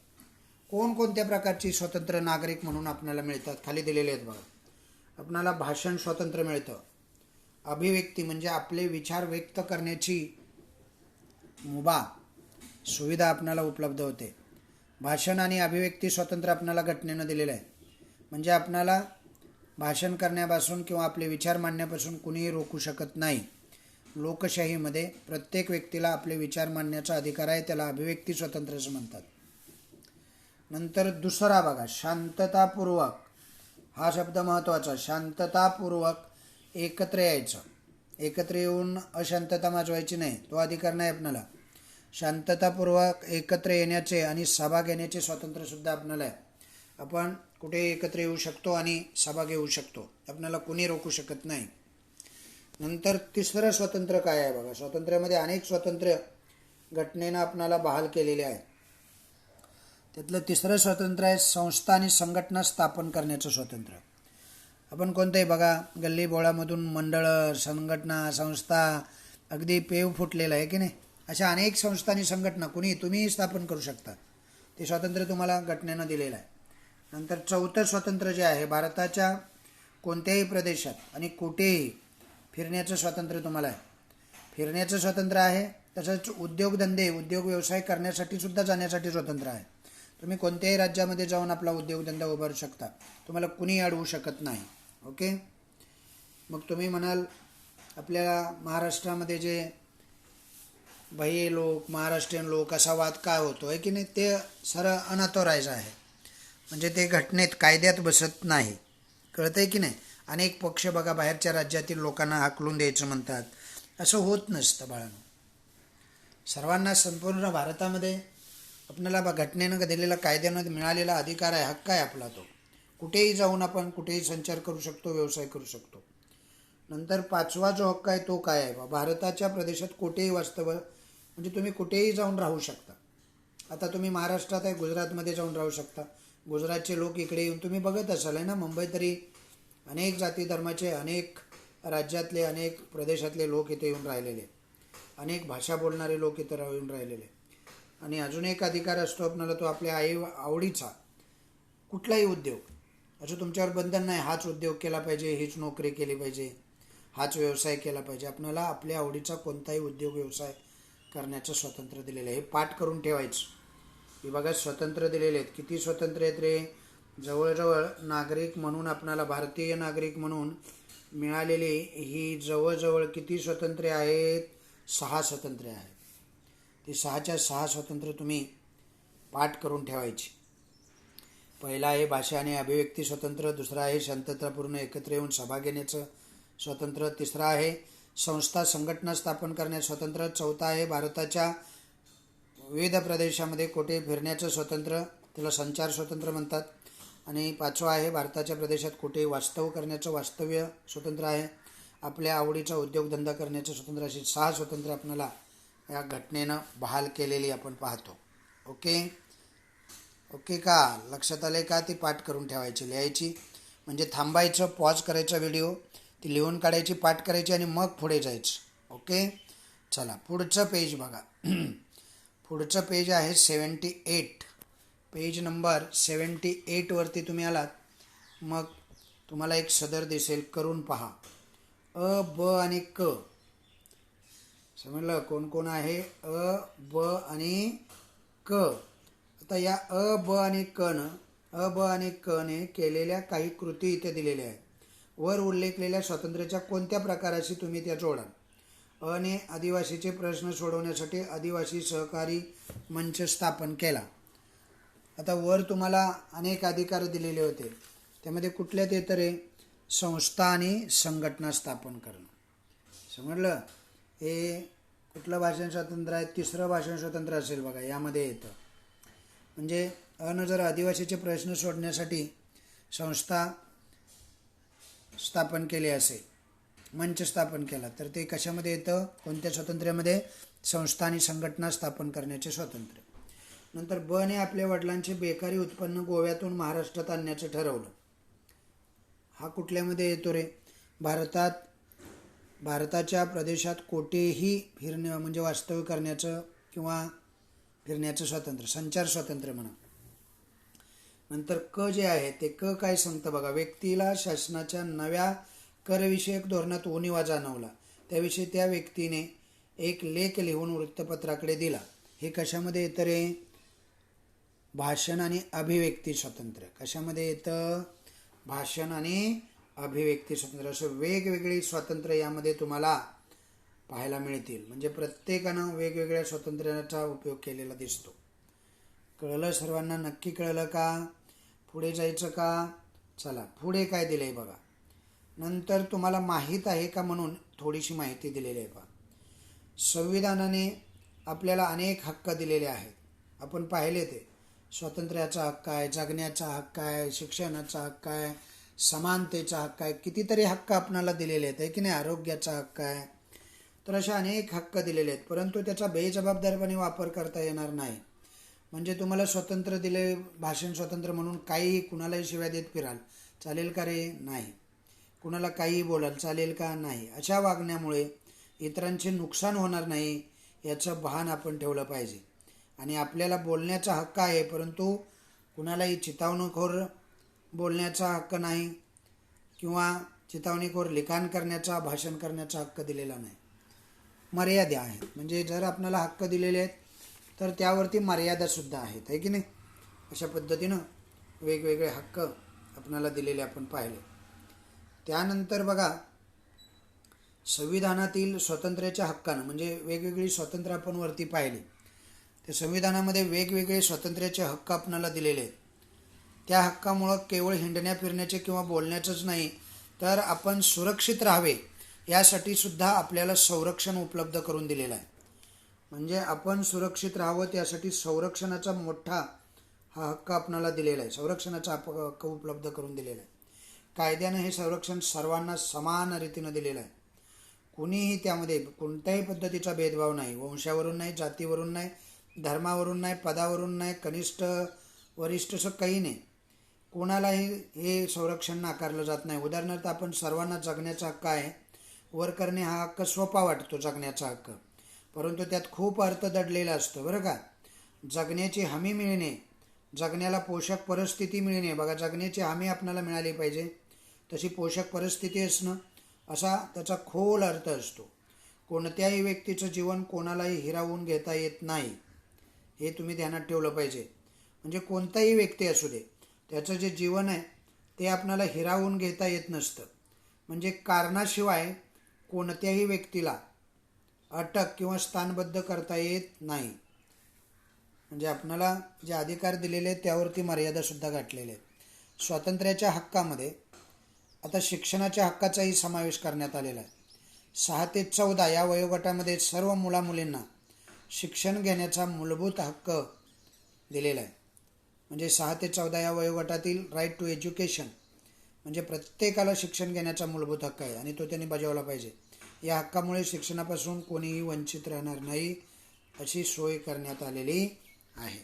कोणकोणत्या प्रकारची स्वतंत्र नागरिक म्हणून आपल्याला मिळतात खाली दिलेले आहेत बघा. आपणाला भाषण स्वातंत्र्य मिळतं. अभिव्यक्ती म्हणजे आपले विचार व्यक्त करण्याची मुभा सुविधा आपल्याला उपलब्ध होते. भाषण आणि अभिव्यक्ती स्वातंत्र्य आपल्याला घटनेनं दिलेलं आहे. म्हणजे आपल्याला भाषण करण्यापासून किंवा आपले विचार मांडण्यापासून कुणीही रोखू शकत नाही. लोकशाहीमध्ये प्रत्येक व्यक्तीला आपले विचार मांडण्याचा अधिकार आहे. त्याला अभिव्यक्ती स्वातंत्र्य असं म्हणतात. नंतर दुसरा बघा, शांततापूर्वक. हा शब्द महत्त्वाचा. शांततापूर्वक एकत्र यायचं. एकत्र येऊन अशांतता माजवायची नाही, तो अधिकार नाही आपल्याला. शांततापूर्वक एकत्र येण्याचे आणि सभा घेण्याचे स्वातंत्र्यसुद्धा आपल्याला आहे. आपण कुठे एकत्र येऊ शकतो आणि सभा घेऊ शकतो. आपल्याला कुणी रोखू शकत नाही. नंतर तिसरं स्वातंत्र्य काय आहे बघा. स्वातंत्र्यामध्ये अनेक स्वातंत्र्य घटनेनं आपणाला बहाल केलेले आहे. त्यातलं तिसरं स्वातंत्र्य आहे संस्था आणि संघटना स्थापन करण्याचं स्वातंत्र्य. आपण कोणतंही बघा, गल्ली बोळामधून मंडळं, संघटना, संस्था, अगदी पेव फुटलेलं आहे की नाही, अशा अनेक संस्था आणि संघटना तुम्हीही स्थापन करू शकता. ते स्वातंत्र्य तुम्हाला घटनेनं दिलेलं आहे. नंतर चौथं स्वातंत्र्य जे आहे, भारताच्या कोणत्याही प्रदेशात आणि कुठेही फिरण्याचं स्वातंत्र्य तुम्हाला आहे. फिरण्याचं स्वातंत्र्य आहे. तसंच उद्योगधंदे, उद्योग व्यवसाय करण्यासाठी सुद्धा जाण्यासाठी स्वातंत्र्य आहे. तुम्ही कोणत्याही राज्यामध्ये जाऊन आपला उद्योगधंदा उभारू शकता. तुम्हाला कुणी अडवू शकत नाही. ओके. मग तुम्ही म्हणाल आपल्या महाराष्ट्रामध्ये जे बाह्य लोक, महाराष्ट्रीयन लोक असा वाद काय होतो आहे की नाही, ते सरळ अनऑथोराइज आहे. म्हणजे ते घटनेत, कायद्यात बसत नाही. कळतं आहे की नाही. अनेक पक्ष बघा बाहेरच्या राज्यातील लोकांना हाकलून द्यायचं म्हणतात. असं होत नसतं बाळांनो. सर्वांना संपूर्ण भारतामध्ये आपल्याला घटनेनं दिलेला, कायद्यानं मिळालेला अधिकार आहे, हक्क आहे आपला तो. कुठेही जाऊन आपण कुठेही संचार करू शकतो, व्यवसाय करू शकतो. नंतर पाचवा जो हक्क आहे तो काय आहे, भारताच्या प्रदेशात कुठेही म्हणजे तुम्ही कुठेही जाऊन राहू शकता. आता तुम्ही महाराष्ट्रात आहे, गुजरातमध्ये जाऊन राहू शकता. गुजरातचे लोक इकडे येऊन, तुम्ही बघत असाल आहे ना, मुंबई तरी अनेक जाती धर्माचे, अनेक राज्यातले, अनेक प्रदेशातले लोक इथे येऊन राहिलेले, अनेक भाषा बोलणारे लोक इथं येऊन राहिलेले. आणि अजून एक अधिकार असतो आपल्याला, तो आपल्या आवडीचा कुठलाही उद्योग. असं तुमच्यावर बंधन नाही, हाच उद्योग केला पाहिजे, हीच नोकरी केली पाहिजे, हाच व्यवसाय केला पाहिजे. आपल्याला आपल्या आवडीचा कोणताही उद्योग व्यवसाय करण्याचं स्वातंत्र्य दिलेलं आहे. हे पाठ करून ठेवायचं. हे बघा स्वतंत्र दिलेले आहेत. किती स्वतंत्र आहेत रे. जवळजवळ नागरिक म्हणून आपणाला, भारतीय नागरिक म्हणून मिळालेली ही जवळजवळ किती स्वातंत्र्य आहेत, 6 स्वातंत्र्य आहेत. ती 6च्या 6 स्वातंत्र्य तुम्ही पाठ करून ठेवायची. पहिला आहे भाषा आणि अभिव्यक्ती स्वातंत्र्य. दुसरा आहे शांततापूर्ण एकत्र येऊन सभा घेण्याचं स्वातंत्र्य. तिसरा आहे संस्था, संघटना स्थापन करण्याचं स्वातंत्र्य. चौथा आहे भारताच्या विविध प्रदेशामध्ये कुठे फिरण्याचं स्वातंत्र्य, त्याला संचार स्वातंत्र्य म्हणतात. आणि पाचवा आहे भारताच्या प्रदेशात कुठे वास्तव करण्याचं वास्तव्य स्वातंत्र्य आहे. आपल्या आवडीचा उद्योगधंदा करण्याचं स्वातंत्र्य. अशी 6 स्वातंत्र्य आपल्याला या घटनेनं बहाल केलेली आपण पाहतो. ओके का, लक्षात आले का. ती पाठ करून ठेवायची, लिहायची. म्हणजे थांबायचं, पॉज करायचा व्हिडिओ, ती लिहून काढायची, पाठ करायची आणि मग पुढे जायचं. ओके. चला पुढचं पेज बघा. पुढचं पेज आहे 78. पेज नंबर 78 वरती तुम्ही आलात, मग तुम्हाला एक सदर दिसेल, करून पहा. अ, ब आणि क. समजलं कोण कोण आहे. अ, ब आणि क. आता या अ, ब आणि क ने केलेल्या काही कृती इथे दिलेल्या आहेत. वर उल्लेखलेल्या स्वातंत्र्याच्या कोणत्या प्रकाराशी तुम्ही त्या जोडाल. अ ने आदिवासीचे प्रश्न सोडवण्यासाठी आदिवासी सहकारी मंच स्थापन केला. आता वर तुम्हाला अनेक अधिकार दिलेले होते, त्यामध्ये कुठल्यात येतं रे, संस्था आणि संघटना स्थापन करणं. समजलं. हे कुठलं भाषण स्वातंत्र्य आहे, तिसरं भाषण स्वातंत्र्य असेल बघा, यामध्ये येतं. म्हणजे अनं जर आदिवासीचे प्रश्न सोडण्यासाठी संस्था स्थापन केली असेल, मंच स्थापन केला, तर ते कशामध्ये येतं, कोणत्या स्वातंत्र्यामध्ये, संस्था आणि संघटना स्थापन करण्याचे स्वातंत्र्य. नंतर ब ने आपल्या वडिलांचे बेकारी उत्पन्न गोव्यातून महाराष्ट्रात आणण्याचं ठरवलं. हा कुठल्यामध्ये येतो रे, भारताच्या प्रदेशात कोठेही फिरणं म्हणजे वास्तव्य करण्याचं किंवा फिरण्याचं स्वातंत्र्य, संचार स्वातंत्र्य म्हणा. नंतर क जे आहे ते क काय सांगतं बघा, व्यक्तीला शासनाच्या नव्या करविषयक धोरणात उणिवा जाणवला, त्याविषयी त्या व्यक्तीने एक लेख लिहून वृत्तपत्राकडे दिला. हे कशामध्ये येतं रे, भाषण आणि अभिव्यक्ती स्वातंत्र्य. कशामध्ये येतं, भाषण आणि अभिव्यक्ती स्वातंत्र्य. असं वेगवेगळी स्वातंत्र्य यामध्ये तुम्हाला पाहायला मिळतील. म्हणजे प्रत्येकानं वेगवेगळ्या स्वातंत्र्याचा उपयोग केलेला दिसतो. कळलं सर्वांना, नक्की कळलं का. पुढे जायचं का. चला पुढे काय दिलं आहे बघा. नंतर तुम्हाला माहीत आहे का म्हणून थोडीशी माहिती दिलेली आहे पहा. संविधानाने आपल्याला अनेक हक्क दिलेले आहेत, आपण पाहिले ते. स्वातंत्र्याचा हक्क आहे, जगण्याचा हक्क आहे, शिक्षणाचा हक्क आहे, समानतेचा हक्क आहे, कितीतरी हक्क आपणाला दिलेले आहेत, आहे की नाही. आरोग्याचा हक्क आहे. तर अशा अनेक हक्क दिलेले आहेत, परंतु त्याचा बेजबाबदारपणे वापर करता येणार नाही. म्हणजे तुम्हाला स्वतंत्र दिले, भाषण स्वतंत्र म्हणून काहीही कुणालाही शिव्या देत फिराल, चालेल का रे? नाही. कुणाला काहीही बोलाल, चालेल का? नाही. अशा वागण्यामुळे इतरांचे नुकसान होणार नाही याचं भान आपण ठेवलं पाहिजे. आणि आपल्याला बोलण्याचा हक्क आहे, परंतु कुणालाही चितावणीखोर बोलण्याचा हक्क नाही किंवा चितावणीखोर लिखाण करण्याचा, भाषण करण्याचा हक्क दिलेला नाही. मर्यादा आहेत. म्हणजे जर आपल्याला हक्क दिलेले आहेत तर त्यावरती मर्यादासुद्धा आहेत, आहे की नाही. अशा पद्धतीनं वेगवेगळे हक्क आपल्याला दिलेले आपण पाहिले. त्यानंतर बघा, संविधानातील स्वातंत्र्याच्या हक्कानं, म्हणजे वेगवेगळी स्वातंत्र्य आपण वरती पाहिली. त्या संविधानामध्ये वेगवेगळे स्वातंत्र्याचे हक्क आपल्याला दिलेले आहेत. त्या हक्कामुळं केवळ हिंडण्या फिरण्याचे किंवा बोलण्याचंच नाही, तर आपण सुरक्षित राहावे यासाठी सुद्धा आपल्याला संरक्षण उपलब्ध करून दिलेलं आहे. म्हणजे आपण सुरक्षित राहावं त्यासाठी संरक्षणाचा मोठा हा हक्क आपल्याला दिलेला आहे. संरक्षणाचा हक्क उपलब्ध करून दिलेला आहे. कायद्यानं हे संरक्षण सर्वांना समान रीतीनं दिलेलं आहे. कुणीही त्यामध्ये कोणत्याही पद्धतीचा भेदभाव नाही. वंशावरून नाही, जातीवरून नाही, धर्मावरून नाही, पदावरून नाही, कनिष्ठ वरिष्ठ असं काही नाही. कोणालाही हे संरक्षण नाकारलं जात नाही. उदाहरणार्थ आपण सर्वांना जगण्याचा हक्क आहे. वर करणे हा हक्क सोपा वाटतो, जगण्याचा हक्क, परंतु त्यात खूप अर्थ दडलेला असतो बरं का. जगण्याची हमी मिळणे, जगण्याला पोषक परिस्थिती मिळणे. बघा, जगण्याची हमी आपल्याला मिळाली पाहिजे, तशी पोषक परिस्थिती असणं, असा त्याचा खोल अर्थ असतो. कोणत्याही व्यक्तीचं जीवन कोणालाही हिरावून घेता येत नाही, हे तुम्ही ध्यानात ठेवलं पाहिजे. म्हणजे कोणताही व्यक्ती असू दे, त्याचं जे जीवन आहे ते आपल्याला हिरावून घेता येत नसतं. म्हणजे कारणाशिवाय कोणत्याही व्यक्तीला अटक किंवा स्थानबद्ध करता येत नाही. म्हणजे आपल्याला जे अधिकार दिलेले आहेत त्यावरती मर्यादासुद्धा गाठलेले आहेत. स्वातंत्र्याच्या हक्कामध्ये आता शिक्षणाच्या हक्काचाही समावेश करण्यात आलेला आहे. 6 ते 14 या वयोगटामध्ये सर्व मुलामुलींना शिक्षण घेण्याचा मूलभूत हक्क दिलेला आहे. म्हणजे 6 ते 14 या वयोगटातील राईट टू एज्युकेशन, म्हणजे प्रत्येकाला शिक्षण घेण्याचा मूलभूत हक्क आहे आणि तो त्यांनी बजावला पाहिजे. या हक्कामुळे शिक्षणापासून कोणीही वंचित राहणार नाही अशी सोय करण्यात आलेली आहे.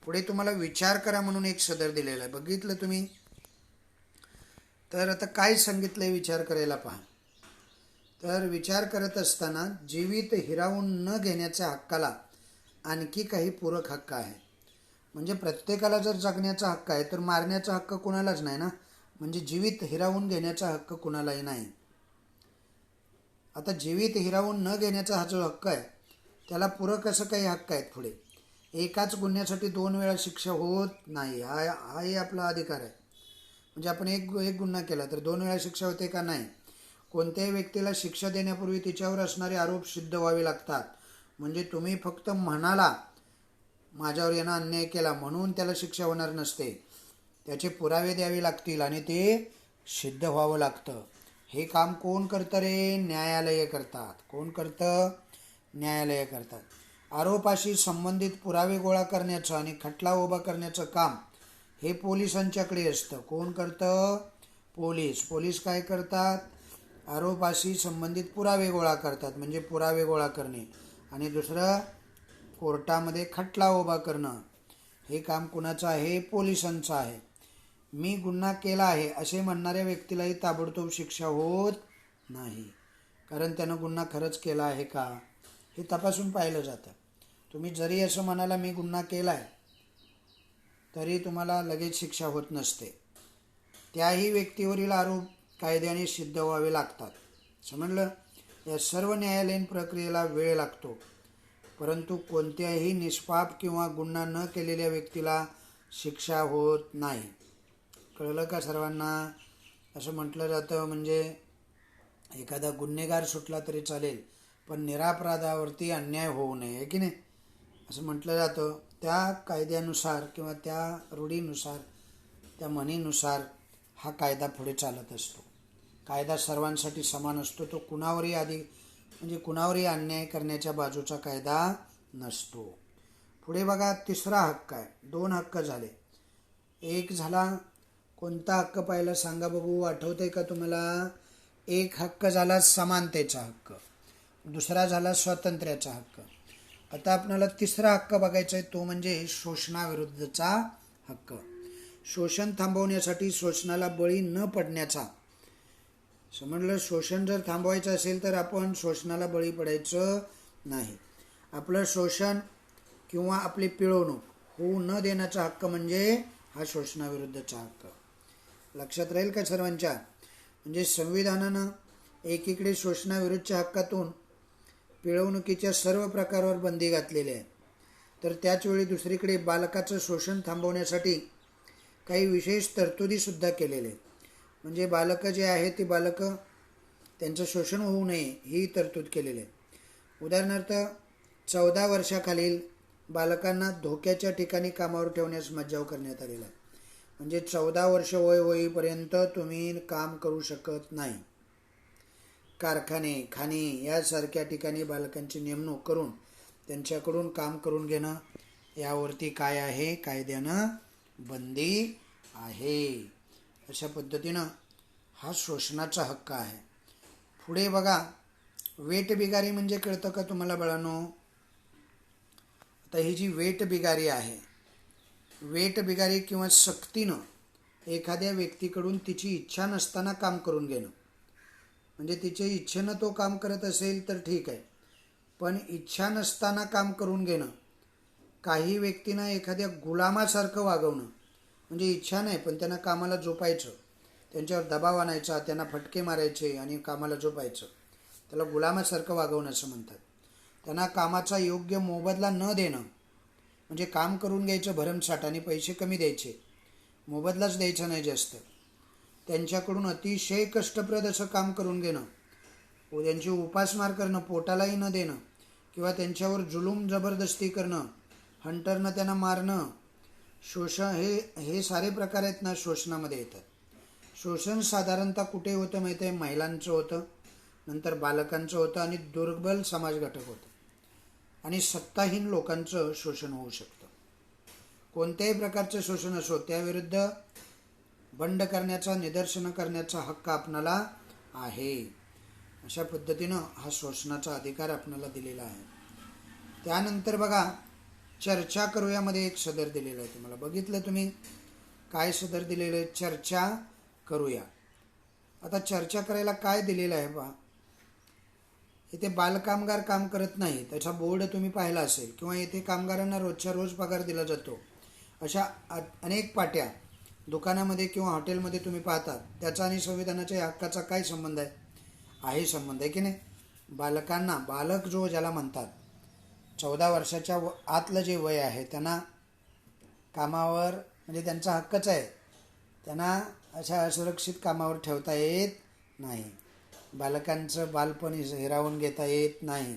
पुढे तुम्हाला विचार करा म्हणून एक सदर दिलेला आहे, बघितलं तुम्ही. तर आता काय सांगितलंय विचार करायला पहा. तर विचार करत असताना जीवित हिरावून न घेण्याच्या हक्काला आणखी काही पूरक हक्क आहे. म्हणजे प्रत्येकाला जर जगण्याचा हक्क आहे तर मारण्याचा हक्क कुणालाच नाही ना. म्हणजे जीवित हिरावून घेण्याचा हक्क कुणालाही नाही. आता जीवित हिरावून न घेण्याचा हा जो हक्क आहे त्याला पूरक असं काही हक्क आहेत पुढे. एकाच गुन्ह्यासाठी 2 वेळा शिक्षा होत नाही, हाही आपला अधिकार आहे. म्हणजे आपण एक गुन्हा केला तर 2 वेळा शिक्षा होते का? नाही. कोणत्याही व्यक्तीला शिक्षा देण्यापूर्वी तिच्यावर असणारे आरोप सिद्ध व्हावे लागतात. म्हणजे तुम्ही फक्त म्हणाला माझ्यावर यानं अन्याय केला म्हणून त्याला शिक्षा होणार नसते. त्याचे पुरावे द्यावे लागतील आणि ते सिद्ध व्हावं लागतं. हे काम कोण करतं रे? न्यायालये करतात. कोण करतं? न्यायालये करतात. आरोपाशी संबंधित पुरावे गोळा करण्याचं आणि खटला उभा करण्याचं काम हे पोलिसांच्याकडे असतं. कोण करतं? पोलीस. पोलीस काय करतात? आरोपाशी संबंधित पुरावे गोळा करतात, म्हणजे पुरावे गोळा करणे. आणि दुसरं कोर्टामध्ये खटला उभा करणं. हे काम कुणाचं आहे? पोलिसांचं आहे. मी गुन्हा केला आहे असे म्हणणाऱ्या व्यक्तीलाही ताबडतोब शिक्षा होत नाही, कारण त्यानं गुन्हा खरंच केला आहे का हे तपासून पाहिलं जातं. तुम्ही जरी असं म्हणाला मी गुन्हा केला आहे तरी तुम्हाला लगेच शिक्षा होत नसते. त्याही व्यक्तीवरील आरोप कायद्याने सिद्ध व्हावे लागतात. समजलं? या सर्व न्यायालयीन प्रक्रियेला वेळ लागतो, परंतु कोणत्याही निष्पाप किंवा गुन्हा न केलेल्या व्यक्तीला शिक्षा होत नाही. कळलं का सर्वांना? असं म्हटलं जातं म्हणजे एखादा गुन्हेगार सुटला तरी चालेल, पण निरपराधावरती अन्याय होऊ नये, आहे की नाही, असं म्हटलं जातं. त्या कायद्यानुसार किंवा त्या रूढीनुसार, त्या म्हणीनुसार हा कायदा पुढे चालत असतो. कायदा सर्वांसाठी समान असतो. तो कुणावरही अन्याय करण्याच्या बाजूचा कायदा नसतो. पुढे बघा, तिसरा हक्क आहे. 2 हक्क झाले. एक झाला कोणता हक्क पाहिला सांगा बघू, आठवतंय का तुम्हाला? एक हक्क झाला समानतेचा हक्क, दुसरा झाला स्वातंत्र्याचा हक्क. आता आपल्याला तिसरा हक्क बघायचा आहे, तो म्हणजे शोषणाविरुद्धचा हक्क. शोषण थांबवण्यासाठी, शोषणाला बळी न पडण्याचा. समजलं? शोषण जर थांबवायचं असेल तर आपण शोषणाला बळी पडायचं नाही. आपलं शोषण किंवा आपली पिळवणूक होऊ न देण्याचा हक्क म्हणजे हा शोषणाविरुद्धचा हक्क. लक्षात राहील का सर्वांच्या? म्हणजे संविधानानं एकीकडे शोषणाविरुद्धच्या हक्कातून पिळवणुकीच्या सर्व प्रकारावर बंदी घातलेली आहे, तर त्याचवेळी दुसरीकडे बालकाचं शोषण थांबवण्यासाठी काही विशेष तरतुदीसुद्धा केलेल्या आहेत. म्हणजे बालकं जे आहेत ती बालकं त्यांचं शोषण होऊ नये ही तरतूद केलेली आहे. उदाहरणार्थ 14 वर्षाखालील बालकांना धोक्याच्या ठिकाणी कामावर ठेवण्यास मज्जाव करण्यात आलेला आहे. म्हणजे 14 वर्ष वय होईपर्यंत तुम्ही काम करू शकत नाही. कारखाने, खाणी यासारख्या ठिकाणी बालकांची नेमणूक करून त्यांच्याकडून काम करून घेणं यावरती काय आहे? कायद्यानं बंदी आहे. अशा पद्धतीनं हा शोषणाचा हक्क आहे. पुढे बघा, वेठबिगारी म्हणजे कळतं का तुम्हाला बाळांनो? आता ही जी वेठबिगारी आहे, वेठबिगारी किंवा सक्तीनं एखाद्या व्यक्तीकडून तिची इच्छा नसताना काम करून घेणं. म्हणजे तिच्या इच्छेनं तो काम करत असेल तर ठीक आहे, पण इच्छा नसताना काम करून घेणं. काही व्यक्तींना एखाद्या गुलामासारखं वागवणं. म्हणजे इच्छा नाही पण त्यांना कामाला झोपायचं, त्यांच्यावर दबाव आणायचा, त्यांना फटके मारायचे आणि कामाला झोपायचं. त्याला गुलामासारखं वागवणं असं म्हणतात. त्यांना कामाचा योग्य मोबदला न देणं. म्हणजे काम करून घ्यायचं भरमसाठ आणि पैसे कमी द्यायचे, मोबदलाच द्यायचा नाही जास्त. त्यांच्याकडून अतिशय कष्टप्रद असं काम करून घेणं, त्यांची उपासमार करणं, पोटालाही न देणं किंवा त्यांच्यावर जुलूम जबरदस्ती करणं, हंटरनं त्यांना मारणं. शोषण हे सारे प्रकार आहेत ना शोषणामध्ये येतात. शोषण साधारणतः कुठे होतं माहिती आहे? महिलांचं होतं, नंतर बालकांचं होतं आणि दुर्बल समाज घटक होतं आणि सत्ताहीन लोकांचं शोषण होऊ शकतं. कोणत्याही प्रकारचं शोषण असो त्याविरुद्ध बंड करण्याचा, निदर्शनं करण्याचा हक्क आपणाला आहे. अशा पद्धतीनं हा शोषणाचा अधिकार आपणाला दिलेला आहे. त्यानंतर बघा, चर्चा करूयामध्ये एक सदर दिलेलं आहे तुम्हाला. बघितलं तुम्ही काय सदर दिलेलं आहे? चर्चा करूया. आता चर्चा करायला काय दिलेलं आहे पहा. इथे बालकामगार काम करत नाही त्याचा बोर्ड तुम्ही पाहिला असेल, किंवा इथे कामगारांना रोजच्या रोज पगार दिला जातो. अशा अनेक पाट्या दुकानामध्ये किंवा हॉटेलमध्ये तुम्ही पाहतात. त्याचा आणि संविधानाच्या हक्काचा काय संबंध आहे? आहे संबंध आहे की नाही? बालकांना, बालक जो ज्याला म्हणतात, 14 वर्षाच्या आतलं जे वय आहे त्यांना कामावर, म्हणजे त्यांचा हक्कच आहे, त्यांना अशा असुरक्षित कामावर ठेवता येत नाही. बालकांचं बालपण हिरावून घेता येत नाही.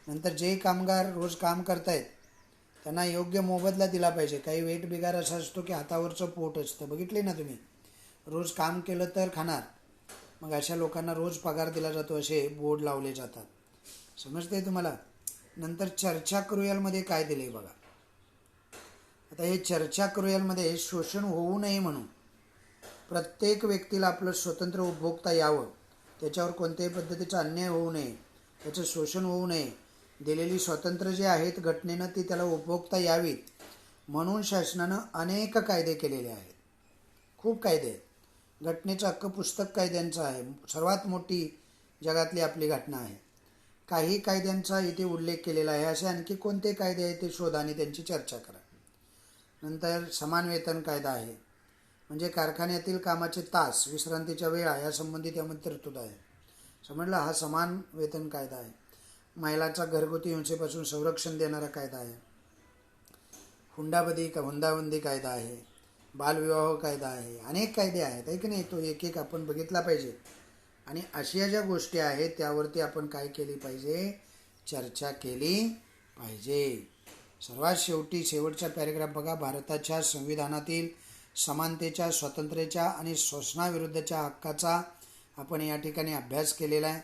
नंतर जे कामगार रोज काम करतायत त्यांना योग्य मोबदला दिला पाहिजे. काही वेठबिगार असा असतो की हातावरचं पोट असतं, बघितले ना तुम्ही, रोज काम केलं तर खाणार. मग अशा लोकांना रोज पगार दिला जातो असे बोर्ड लावले जातात. समजते तुम्हाला? नंतर चर्चा करूयामध्ये काय दिले बघा. आता हे चर्चा करूयामध्ये शोषण होऊ नये म्हणून प्रत्येक व्यक्तीला आपलं स्वतंत्र उपभोगता यावं, त्याच्यावर कोणत्याही पद्धतीचा अन्याय होऊ नये, त्याचं शोषण होऊ नये, दिलेली स्वातंत्र्य जे आहेत घटनेनं ती त्याला उपभोगता यावीत म्हणून शासनानं अनेक कायदे केलेले आहेत. खूप कायदे आहेत. घटनेचा हक्क पुस्तक कायद्यांचं आहे, सर्वात मोठी जगातली आपली घटना आहे. काही कायद्यांचा इथे उल्लेख केलेला आहे. असे आणखी कोणते कायदे आहेत ते शोधा आणि त्यांची चर्चा करा. नंतर समान वेतन कायदा आहे, म्हणजे कारखान्यातील कामाचे तास, विश्रांतीच्या वेळा यासंबंधी त्यामध्ये तरतूद आहे. समजलं? हा समान वेतन कायदा आहे. महिलाचा घरगुती हिंसेपासून संरक्षण देणारा कायदा आहे. हुंडाबंदी कायदा आहे. बालविवाह कायदा आहे. अनेक कायदे आहेत, आहे की नाही? तो एक एक आपण बघितला पाहिजे. आणि अशा ज्या गोष्टी आहेत त्यावरती आपण काय केली पाहिजे? चर्चा केली पाहिजे. सर्वात शेवटचा पॅरेग्राफ बघा. भारताच्या संविधानातील समानतेच्या, स्वातंत्र्याच्या आणि शोषणाविरुद्धच्या हक्काचा आपण या ठिकाणी अभ्यास केलेला आहे.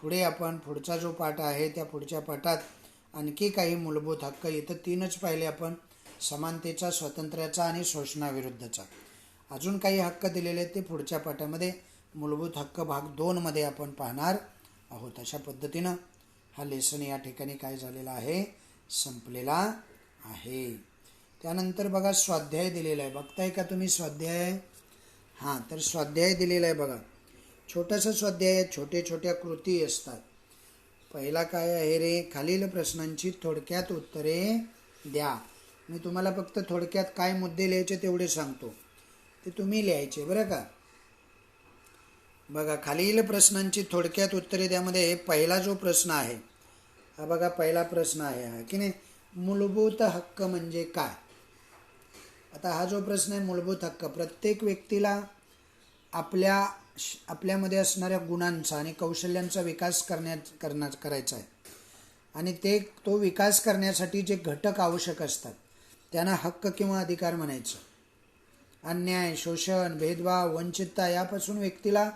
पुढे आपण पुढचा जो पाठ आहे त्या पुढच्या पाठात आणखी काही मूलभूत हक्क, इथं 3च पाहिले आपण, समानतेचा, स्वातंत्र्याचा आणि शोषणाविरुद्धचा. अजून काही हक्क दिलेले आहेत ते पुढच्या पाठामध्ये मूलभूत हक्क भाग 2 मध्ये आपण पाहणार आहोत. अशा पद्धतीनं हा लेसन या ठिकाणी काय झालेला आहे, संपलेला आहे. त्यानंतर बघा स्वाध्याय दिलेला आहे. बघताय का तुम्ही स्वाध्याय? हां, तर स्वाध्याय दिलेला आहे बघा. छोटासा स्वाध्याय, छोटे छोट्या कृती असतात. पहिला काय आहे रे, खालील प्रश्नांची थोडक्यात उत्तरे द्या. मी तुम्हाला फक्त थोडक्यात काय मुद्दे लिहायचे तेवढे सांगतो, ते तुम्ही लिहायचे बरं का. बघा, खालील प्रश्नांची थोडक्यात उत्तरे द्यामध्ये पहिला जो प्रश्न आहे हा बघा, पहिला प्रश्न आहे हा की नाही, मूलभूत हक्क म्हणजे काय. आता हा जो प्रश्न आहे मूलभूत हक्क, प्रत्येक व्यक्तीला आपल्यामध्ये असणाऱ्या गुणांचा आणि कौशल्यांचा विकास करायचा आहे. आणि तो विकास करण्यासाठी जे घटक आवश्यक असतात त्यांना हक्क किंवा अधिकार म्हणायचं. अन्याय, शोषण, भेदभाव, वंचितता यापासून व्यक्तीला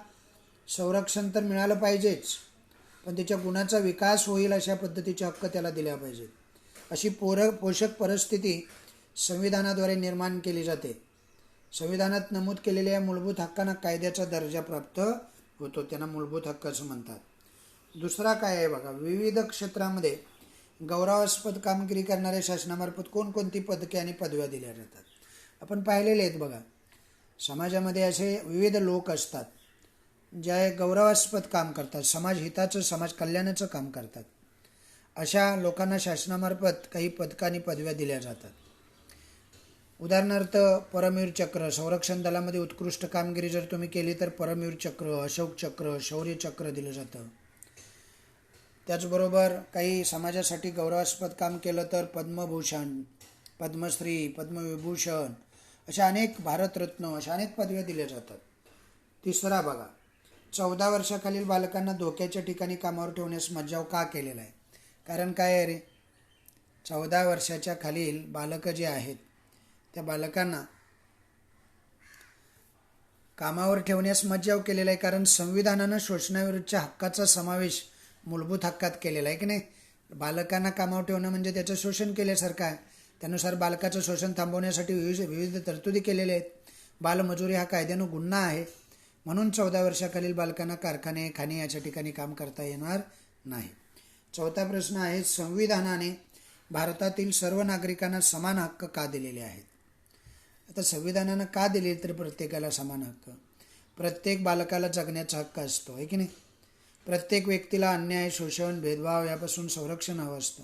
संरक्षण तर मिळालं पाहिजेच, पण त्याच्या गुणाचा विकास होईल अशा पद्धतीचे हक्क त्याला दिल्या पाहिजेत. अशी पोषक परिस्थिती संविधानाद्वारे निर्माण केली जाते. संविधानात नमूद केलेल्या या मूलभूत हक्कांना कायद्याचा दर्जा प्राप्त होतो, त्यांना मूलभूत हक्क असं म्हणतात. दुसरा काय आहे बघा, विविध क्षेत्रामध्ये गौरवास्पद कामगिरी करणाऱ्या शासनामार्फत कोणकोणती पदके आणि पदव्या दिल्या जातात. आपण पाहिलेले आहेत बघा, समाजामध्ये असे विविध लोक असतात जे गौरवास्पद काम करतात, समाजहिताचं, समाज कल्याणाचं काम करतात. अशा लोकांना शासनामार्फत काही पदक आणि पदव्या दिल्या जातात. उदाहरणार्थ परमवीर चक्र, संरक्षण दलामध्ये उत्कृष्ट कामगिरी जर तुम्ही केली तर परमवीर चक्र, अशोक चक्र, शौर्य चक्र दिलं जातं. त्याचबरोबर काही समाजासाठी गौरवास्पद काम केलं तर पद्मभूषण, पद्मश्री, पद्मविभूषण अशा अनेक, भारतरत्न अशा अनेक पदव्या दिल्या जातात. तिसरा बघा, 14 वर्षाखालील बालकांना धोक्याच्या ठिकाणी कामावर ठेवण्यास मज्जाव का केलेला आहे. कारण काय आहे रे, 14 वर्षाच्या खालील बालकं जे आहेत त्या बालकांना कामावर ठेवण्यास मज्जाव केलेला आहे. कारण संविधानानं शोषणाविरुद्धच्या हक्काचा समावेश मूलभूत हक्कात केलेला आहे की नाही. बालकांना कामावर ठेवणं म्हणजे त्याचं शोषण केल्यासारखं आहे. त्यानुसार बालकाचं शोषण थांबवण्यासाठी विविध तरतुदी केलेल्या आहेत. बालमजुरी हा कायद्यानं गुन्हा आहे, म्हणून 14 वर्षाखालील बालकांना कारखाने, खाणे याच्या ठिकाणी काम करता येणार नाही. चौथा प्रश्न आहे, संविधानाने भारतातील सर्व नागरिकांना समान हक्क का दिलेले आहेत. आता संविधानानं का दिले तर प्रत्येकाला समान हक्क, प्रत्येक बालकाला जगण्याचा हक्क असतो आहे की नाही. प्रत्येक व्यक्तीला अन्याय, शोषण, भेदभाव यापासून संरक्षण हवं असतं.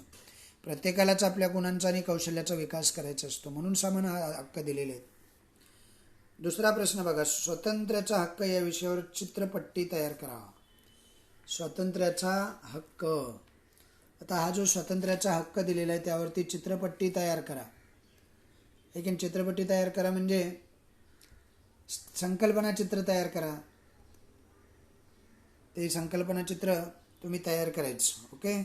प्रत्येकालाच आपल्या गुणांचा आणि कौशल्याचा विकास करायचा असतो, म्हणून समान हक्क दिलेले आहेत. दुसरा प्रश्न बघा, स्वातंत्र्याचा हक्क या विषयावर चित्रपट्टी तयार करा. स्वातंत्र्याचा हक्क, आता हा जो स्वातंत्र्याचा हक्क दिलेला आहे त्यावरती चित्रपट्टी तयार करा. लेकिन चित्रपट्टी तयार करा म्हणजे संकल्पना चित्र तयार करा. ते संकल्पना चित्र तुम्ही तयार करायचं. ओके,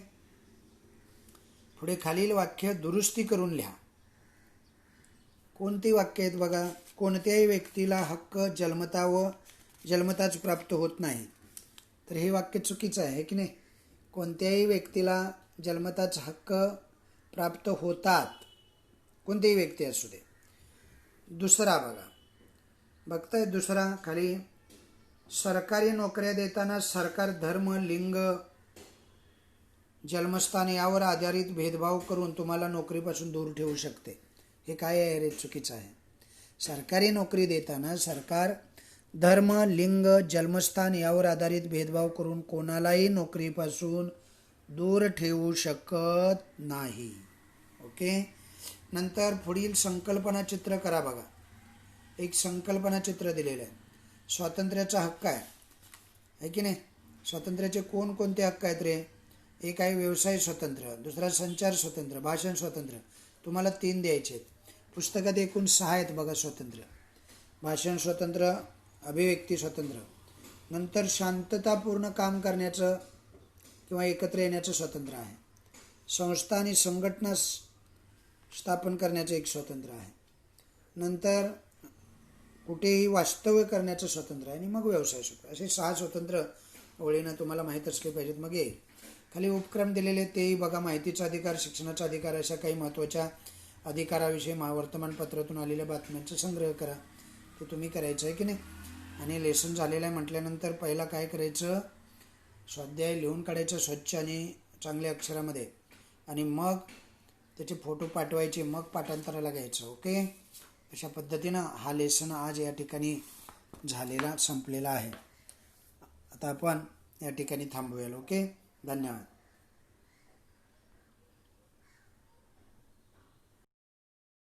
पुढे खालील वाक्य दुरुस्ती करून लिहा. कोणती वाक्य आहेत बघा, कोणत्याही व्यक्तीला हक्क जन्मताच प्राप्त होत नाही. तर हे वाक्य चुकीचं आहे की नाही. कोणत्याही व्यक्तीला जन्मताच हक्क प्राप्त होतात, कोणतीही व्यक्ती असू दे. दुसरा बघा, बघताय दुसरा खाली, सरकारी नोकऱ्या देताना सरकार धर्म, लिंग, जन्मस्थान यावर आधारित भेदभाव करून तुम्हाला नोकरीपासून दूर ठेवू शकते. हे काय आहे रे, चुकीचं आहे. सरकारी नोकरी देताना सरकार धर्म, लिंग, जन्मस्थान यावर आधारित भेदभाव करून कोणालाही नोकरीपासून दूर ठेवू शकत नाही. ओके, नंतर पुढील संकल्पना चित्र करा. बघा, एक संकल्पना चित्र दिलेलं आहे. स्वातंत्र्याचा हक्क आहे की नाही. स्वातंत्र्याचे कोणकोणते हक्क आहेत रे. एक आहे व्यवसाय स्वातंत्र्य, दुसरा संचार स्वातंत्र्य, भाषण स्वातंत्र्य. तुम्हाला 3 द्यायचे आहेत. पुस्तकात एकूण 6 आहेत बघा स्वातंत्र्य. भाषण स्वातंत्र्य, अभिव्यक्ती स्वातंत्र्य, नंतर शांततापूर्ण काम करण्याचं किंवा एकत्र येण्याचं स्वातंत्र्य आहे. संस्था आणि संघटना स्थापन करण्याचं एक स्वातंत्र्य आहे. नंतर कुठेही वास्तव्य करण्याचं स्वातंत्र्य आहे. आणि मग व्यवसाय स्वातंत्र्य. असे 6 स्वातंत्र्य ओळीनं तुम्हाला माहीत असले पाहिजेत. मग येईल खाली उपक्रम दिलेले तेही बघा. माहितीचा अधिकार, शिक्षणाचा अधिकार अशा काही महत्त्वाच्या अधिकाराविषयी वर्तमानपत्रातून आलेल्या बातम्यांचा संग्रह करा. ते तुम्ही करायचं आहे की नाही. आणि लेसन झालेलं आहे म्हटल्यानंतर पहिला काय करायचं, स्वाध्याय लिहून काढायचं स्वच्छ आणि चांगल्या अक्षरामध्ये, आणि मग त्याचे फोटो पाठवायचे, मग पाठांतराला घ्यायचं. ओके, अशा पद्धतीनं हा लेसन आज या ठिकाणी संपलेला आहे. आता आपण या ठिकाणी थांबूया. ओके, धन्यवाद.